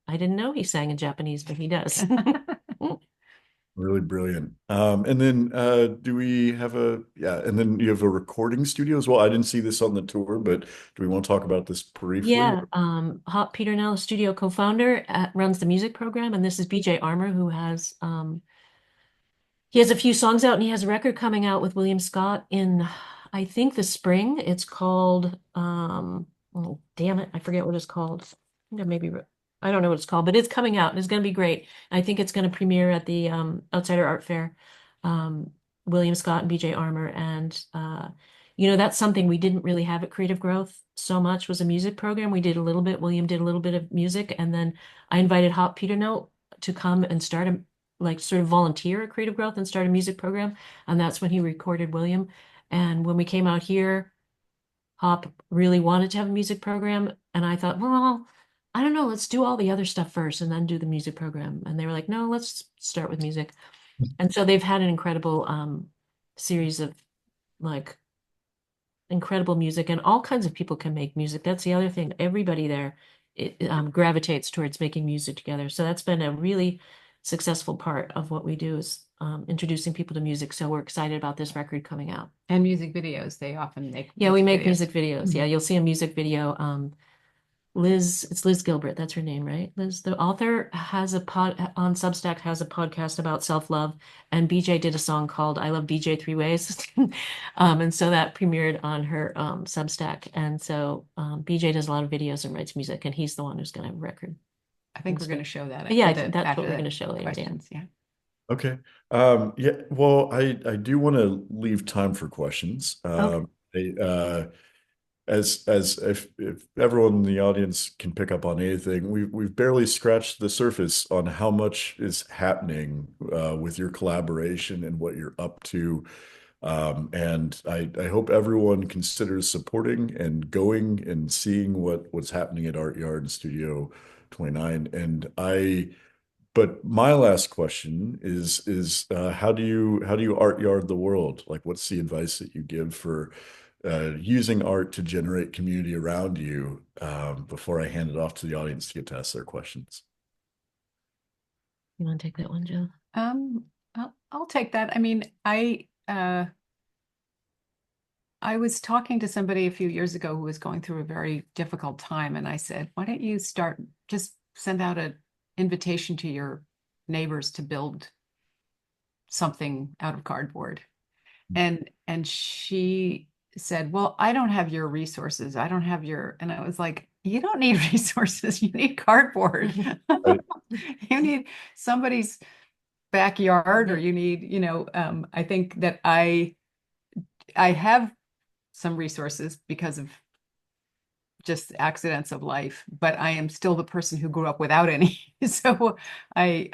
I didn't know he sang in Japanese, but he does. Really brilliant. And then do we have and then you have a recording studio as well. I didn't see this on the tour, but do we want to talk about this briefly? Yeah, Hop Peternell, studio co-founder, runs the music program, and this is BJ Armour, who has he has a few songs out, and he has a record coming out with William Scott in, I think, the spring. It's called oh damn it, I forget what it's called. Maybe I don't know what it's called, but it's coming out and it's going to be great. I think it's going to premiere at the Outsider Art Fair. William Scott and BJ Armour, and that's something we didn't really have at Creative Growth so much, was a music program. We did a little bit. William did a little bit of music, and then I invited Hop Peternell to come and start sort of volunteer at Creative Growth and start a music program, and that's when he recorded William. And when we came out here, Hop really wanted to have a music program, and I thought, well, I don't know, let's do all the other stuff first and then do the music program. And they were like, no, let's start with music. And so they've had an incredible series of incredible music, and all kinds of people can make music. That's the other thing. Everybody there gravitates towards making music together. So that's been a really successful part of what we do, is introducing people to music. So we're excited about this record coming out. And music videos, they often make. Yeah, we make music videos. Yeah, you'll see a music video. It's Liz Gilbert, that's her name, right? Liz, the author, has a on Substack, has a podcast about self-love, and BJ did a song called I Love BJ Three Ways. And so that premiered on her Substack. And so BJ does a lot of videos and writes music, and he's the one who's going to have a record. I think we're going to show that. Yeah, that's what we're going to show later. Questions, yeah. Okay. Yeah, well, I do want to leave time for questions. Okay. As if everyone in the audience can pick up on anything, we've barely scratched the surface on how much is happening with your collaboration and what you're up to. And I hope everyone considers supporting and going and seeing what's happening at ArtYard and Studio 29. But my last question is how do you ArtYard the world? Like, what's the advice that you give for using art to generate community around you, before I hand it off to the audience to get to ask their questions? You want to take that one, Jill? I'll take that. I mean, I was talking to somebody a few years ago who was going through a very difficult time, and I said, why don't you just send out an invitation to your neighbors to build something out of cardboard. And she said, well, I don't have your resources. I don't have and I was like, you don't need resources. You need cardboard. Right. You need somebody's backyard or you need, I think that I have some resources because of just accidents of life, but I am still the person who grew up without any. So I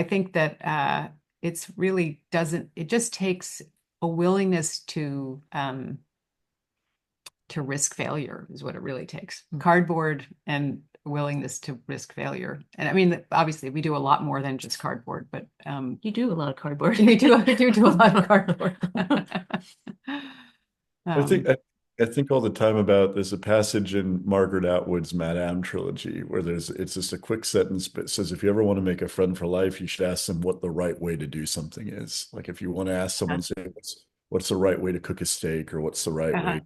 think that it's really doesn't, it just takes a willingness to risk failure is what it really takes. Cardboard and willingness to risk failure. And I mean, obviously we do a lot more than just cardboard, but You do a lot of cardboard. we do a lot of cardboard. I think I think all the time about there's a passage in Margaret Atwood's Madame trilogy where it's just a quick sentence, but it says if you ever want to make a friend for life, you should ask them what the right way to do something is. Like if you want to ask someone, say, what's the right way to cook a steak, or what's the right way?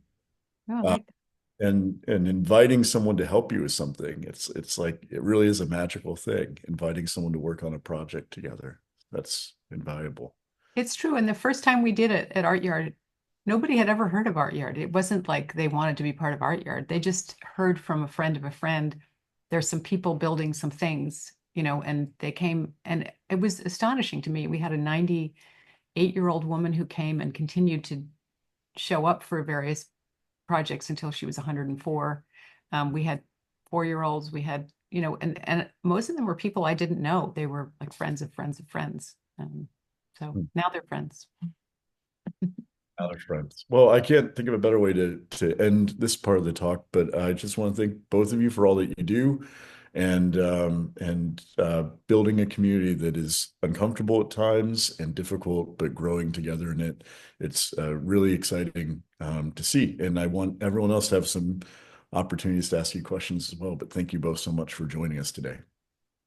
Oh, I like that. And inviting someone to help you with something, it's like it really is a magical thing. Inviting someone to work on a project together, that's invaluable. It's true. And the first time we did it at ArtYard, nobody had ever heard of ArtYard. It wasn't like they wanted to be part of ArtYard. They just heard from a friend of a friend. There's some people building some things, and they came, and it was astonishing to me. We had a 98-year-old woman who came and continued to show up for various projects until she was 104. We had 4-year-olds. We had, and most of them were people I didn't know. They were like friends of friends of friends. So now they're friends. Now they're friends. Well, I can't think of a better way to end this part of the talk, but I just want to thank both of you for all that you do, and building a community that is uncomfortable at times and difficult, but growing together in it. It's really exciting to see, and I want everyone else to have some opportunities to ask you questions as well. But thank you both so much for joining us today.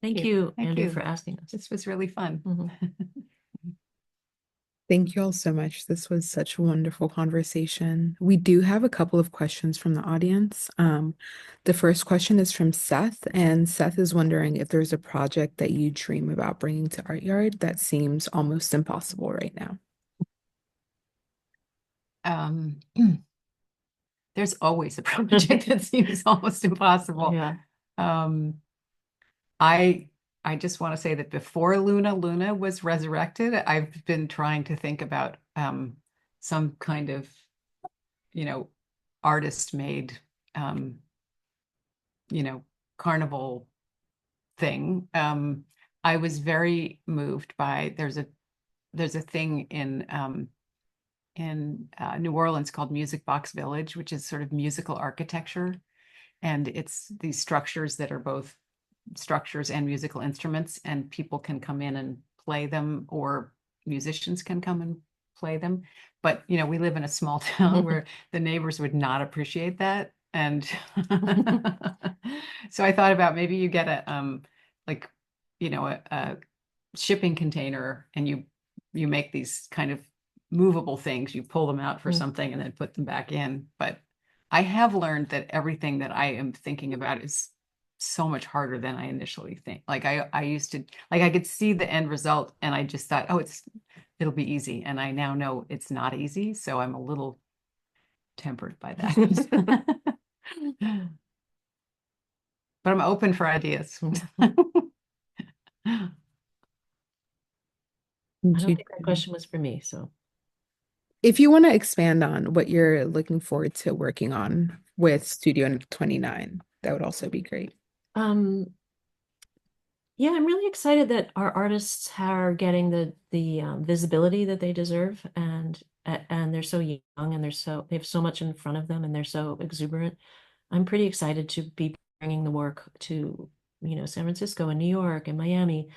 Thank you, Thank Andrew, you. for asking us. This was really fun. Thank you all so much. This was such a wonderful conversation. We do have a couple of questions from the audience. The first question is from Seth, and Seth is wondering if there's a project that you dream about bringing to ArtYard that seems almost impossible right now. There's always a project that seems almost impossible. Yeah. I just want to say that before Luna was resurrected, I've been trying to think about some kind of, artist-made, carnival thing. I was very moved by there's a thing in New Orleans called Music Box Village, which is sort of musical architecture, and it's these structures that are both structures and musical instruments, and people can come in and play them, or musicians can come and play them. But we live in a small town where the neighbors would not appreciate that, and so I thought about maybe you get a shipping container, and you make these kind of movable things. You pull them out for something and then put them back in. But I have learned that everything that I am thinking about is so much harder than I initially think. Like I used to, like I could see the end result and I just thought, oh, it'll be easy. And I now know it's not easy. So I'm a little tempered by that. But I'm open for ideas. I don't think that question was for me, so. If you want to expand on what you're looking forward to working on with Studio 29, that would also be great. Yeah, I'm really excited that our artists are getting the visibility that they deserve, and they're so young, and they have so much in front of them, and they're so exuberant. I'm pretty excited to be bringing the work to San Francisco and New York and Miami,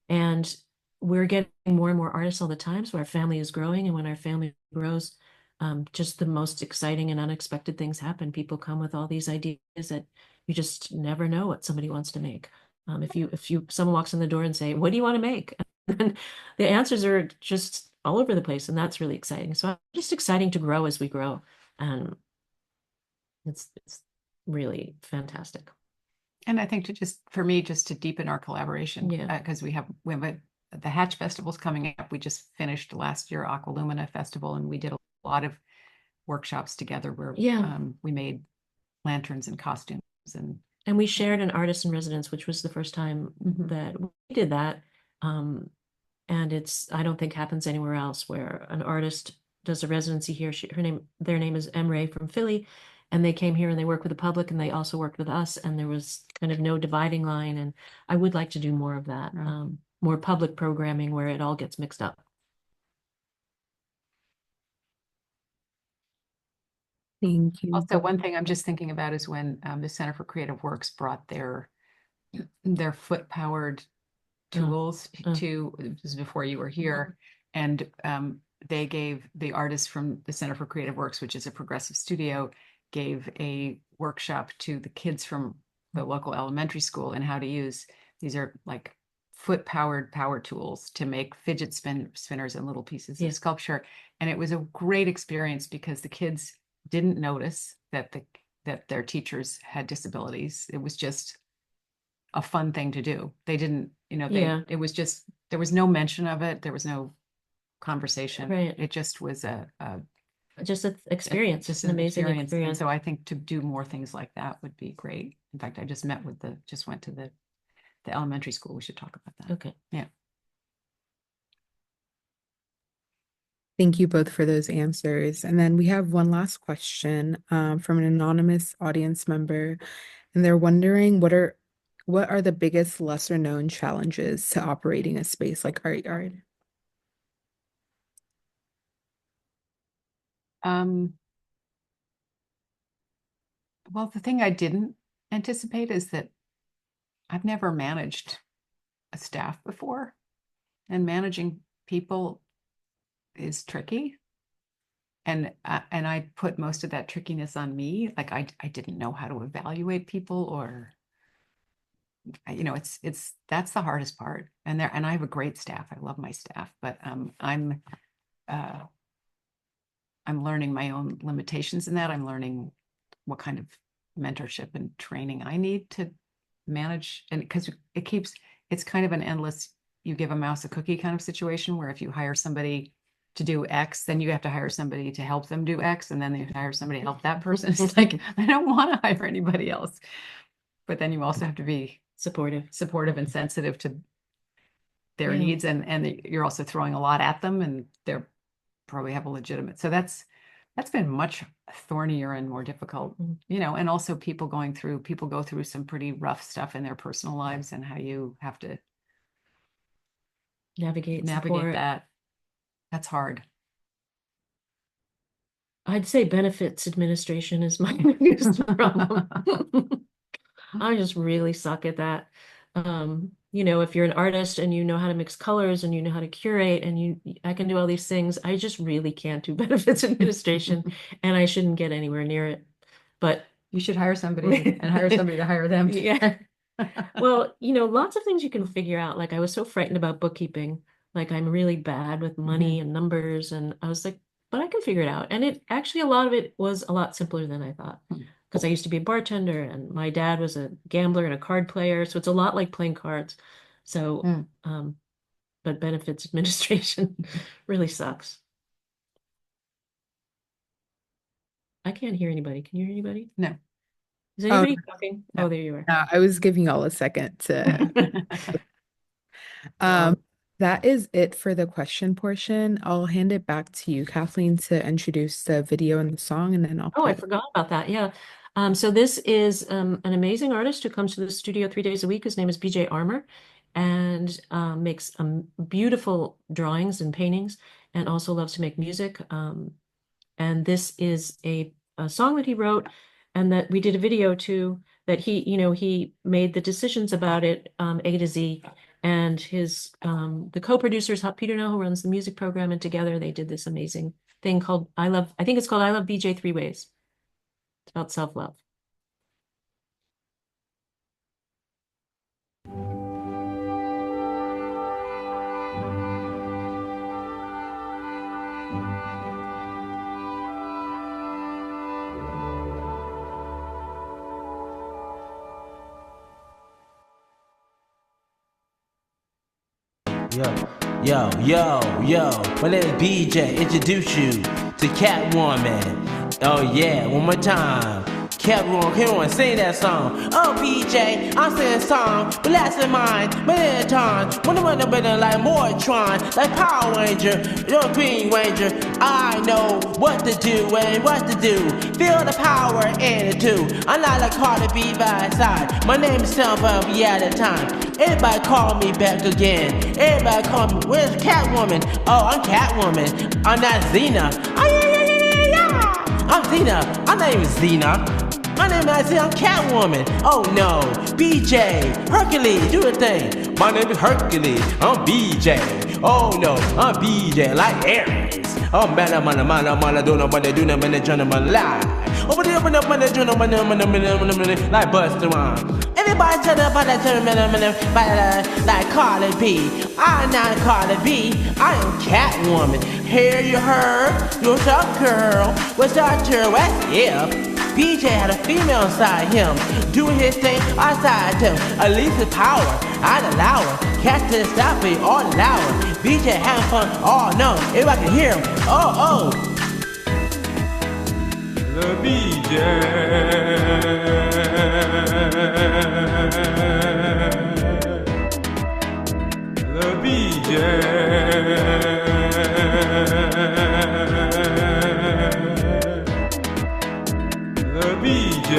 and we're getting more and more artists all the time. So our family is growing, and when our family grows, just the most exciting and unexpected things happen. People come with all these ideas that you just never know what somebody wants to make. If someone walks in the door and say, "What do you want to make?" And the answers are just all over the place, and that's really exciting. So it's just exciting to grow as we grow, and it's really fantastic. And I think for me, just to deepen our collaboration, because we have the Hatch Festival's coming up. We just finished last year Aqualumina Festival, and we did a lot of workshops together where we made lanterns and costumes, and And we shared an artist in residence, which was the first time that we did that. And I don't think happens anywhere else, where an artist does a residency here. Their name is Emre from Philly, and they came here and they worked with the public, and they also worked with us, and there was kind of no dividing line. And I would like to do more of that, more public programming where it all gets mixed up. Thank you. Also, one thing I'm just thinking about is when the Center for Creative Works brought their foot-powered tools to, this was before you were here, and they gave the artists from the Center for Creative Works, which is a progressive studio, gave a workshop to the kids from the local elementary school and how to use, these are like foot-powered power tools to make fidget spinners and little pieces of sculpture. And it was a great experience because the kids didn't notice that their teachers had disabilities. It was just a fun thing to do. They didn't, it was just, there was no mention of it. There was no conversation. Right. It just was just an experience. Just an amazing experience. And so I think to do more things like that would be great. In fact, I just went to the elementary school. We should talk about that. Okay. Yeah. Thank you both for those answers. And then we have one last question from an anonymous audience member, and they're wondering what are the biggest lesser known challenges to operating a space like ArtYard? Well, the thing I didn't anticipate is that I've never managed a staff before, and managing people is tricky. And I put most of that trickiness on me. Like I didn't know how to evaluate people, or that's the hardest part. And I have a great staff. I love my staff, but I'm learning my own limitations in that. I'm learning what kind of mentorship and training I need to manage. And because it's kind of an endless, you give a mouse a cookie kind of situation, where if you hire somebody to do X, then you have to hire somebody to help them do X, and then they hire somebody to help that person. It's like, I don't want to hire anybody else. But then you also have to be supportive and sensitive to their needs, and you're also throwing a lot at them, and they're probably have a legitimate. So that's been much thornier and more difficult, and also people go through some pretty rough stuff in their personal lives, and how you have to navigate that. That's hard. I'd say benefits administration is my biggest problem. I just really suck at that. If you're an artist and you know how to mix colors and you know how to curate and I can do all these things, I just really can't do benefits administration, and I shouldn't get anywhere near it. But you should hire somebody and hire somebody to hire them. Yeah. Well, lots of things you can figure out. Like I was so frightened about bookkeeping. Like I'm really bad with money and numbers, and I was like, but I can figure it out. And it actually, a lot of it was a lot simpler than I thought, because I used to be a bartender and my dad was a gambler and a card player. So it's a lot like playing cards. So, but benefits administration really sucks. I can't hear anybody. Can you hear anybody? No. Is anybody talking? No. Oh, there you are. No, I was giving y'all a second to. That is it for the question portion. I'll hand it back to you, Kathleen, to introduce the video and the song, and then I'll. Oh, I forgot about that. Yeah. So this is an amazing artist who comes to the studio 3 days a week. His name is BJ Armour, and makes beautiful drawings and paintings, and also loves to make music. And this is a song that he wrote, and that we did a video to, that he made the decisions about it, A to Z. And his the co-producers, Peter Now, who runs the music program, and together they did this amazing thing called I think it's called I Love BJ 3 Ways. It's about self-love. Yo, my name is BJ. Introduce you to Catwoman. Oh yeah, one more time. Catwalk, come on, sing that song. Oh, BJ, I'm singing a song, blasting mine, million times. When I'm like Mortron, like Power Ranger, you're Green Ranger. I know what to do and what to do. Feel the power in it too. I'm not like Carter B by side. My name is Selma, yeah, at the time. Everybody call me back again. Everybody call me, where's Catwoman? Oh, I'm Catwoman. I'm not Xena. Oh, yeah. I'm Xena. My name is Xena. My name is I'm Catwoman. Oh no, BJ, Hercules, do the thing. My name is Hercules. I'm BJ. Oh no, I'm BJ, like Aries. Oh man, like Buster Rhymes. Everybody turn up on that like Cardi B. I'm not Cardi B. I am Catwoman. Here you heard. What's up, girl? What's up, girl? What's up? BJ had a female inside him, doing his thing outside him. At least the power, I'd allow her. Catch to stop it, all allow her. BJ having fun, oh no, everybody can hear him. Oh. The BJ. The BJ. BJ.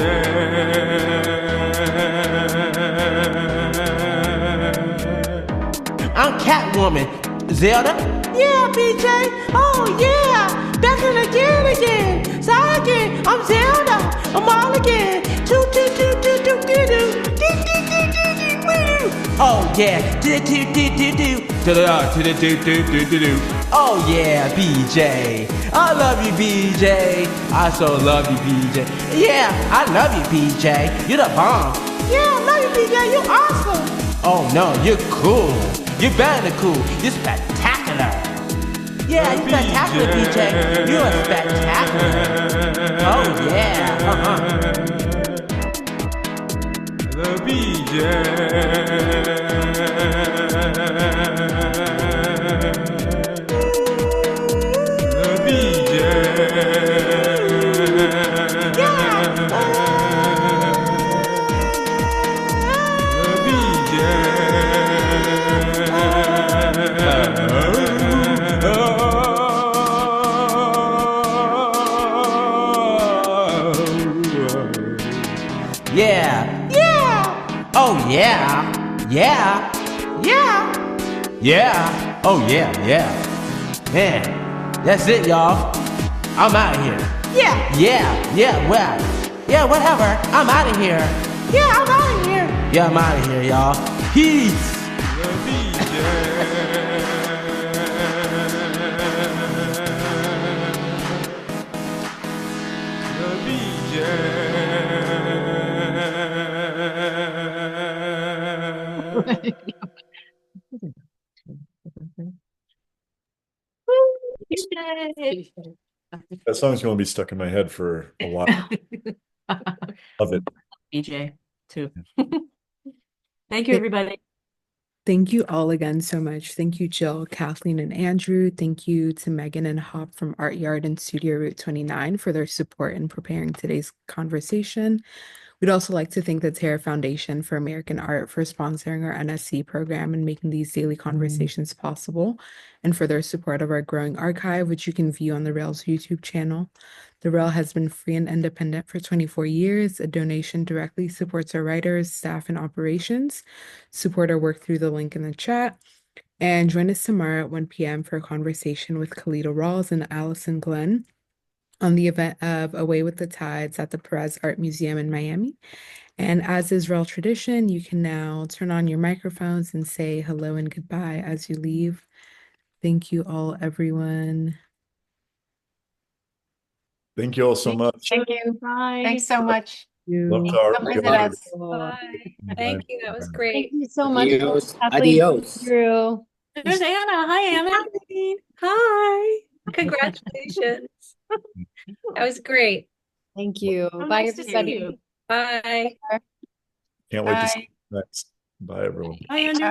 I'm Catwoman. Zelda? Yeah, BJ. Oh, yeah. Back in again. Sorry again. I'm Zelda. I'm all again. Oh, yeah. Oh, yeah, BJ. I love you, BJ. I so love you, BJ. Yeah, I love you, BJ. You're the bomb. Yeah, I love you, BJ. You're awesome. Oh, no, you're cool. You're better than cool. You're spectacular. Yeah, you're spectacular, BJ. You're spectacular. Oh, yeah. The BJ. Yeah. Oh, yeah. Yeah. Oh, yeah. Man, that's it, y'all. I'm out of here. Well. Yeah, whatever. I'm out of here. Yeah, I'm out of here. Yeah, I'm out of here, y'all. Peace. The BJ. The BJ. That song's going to be stuck in my head for a while. Love it. BJ too. Thank you, everybody. Thank you all again so much. Thank you, Jill, Kathleen, and Andrew. Thank you to Megan and Hop from ArtYard and Studio Route 29 for their support in preparing today's conversation. We'd also like to thank the Terra Foundation for American Art for sponsoring our NSE program and making these daily conversations possible, and for their support of our growing archive, which you can view on the Rail's YouTube channel. The Rail has been free and independent for 24 years. A donation directly supports our writers, staff, and operations. Support our work through the link in the chat. And join us tomorrow at 1 p.m. for a conversation with Khalida Rawls and Allison Glenn on the event of Away with the Tides at the Perez Art Museum in Miami. And as is Rail tradition, you can now turn on your microphones and say hello and goodbye as you leave. Thank you all, everyone. Thank you all so much. Thank you. Bye. Thanks so much. Love to art. Come visit us. Bye. Thank you. That was great. Thank you so much, Adios. Kathleen, Adios. Drew. There's Anna. Hi, Anna. Hi. Congratulations. That was great. Thank you. So Bye, nice to see everybody. you. Bye. Can't wait to Bye. see you next. Bye, everyone. Bye, Andrew.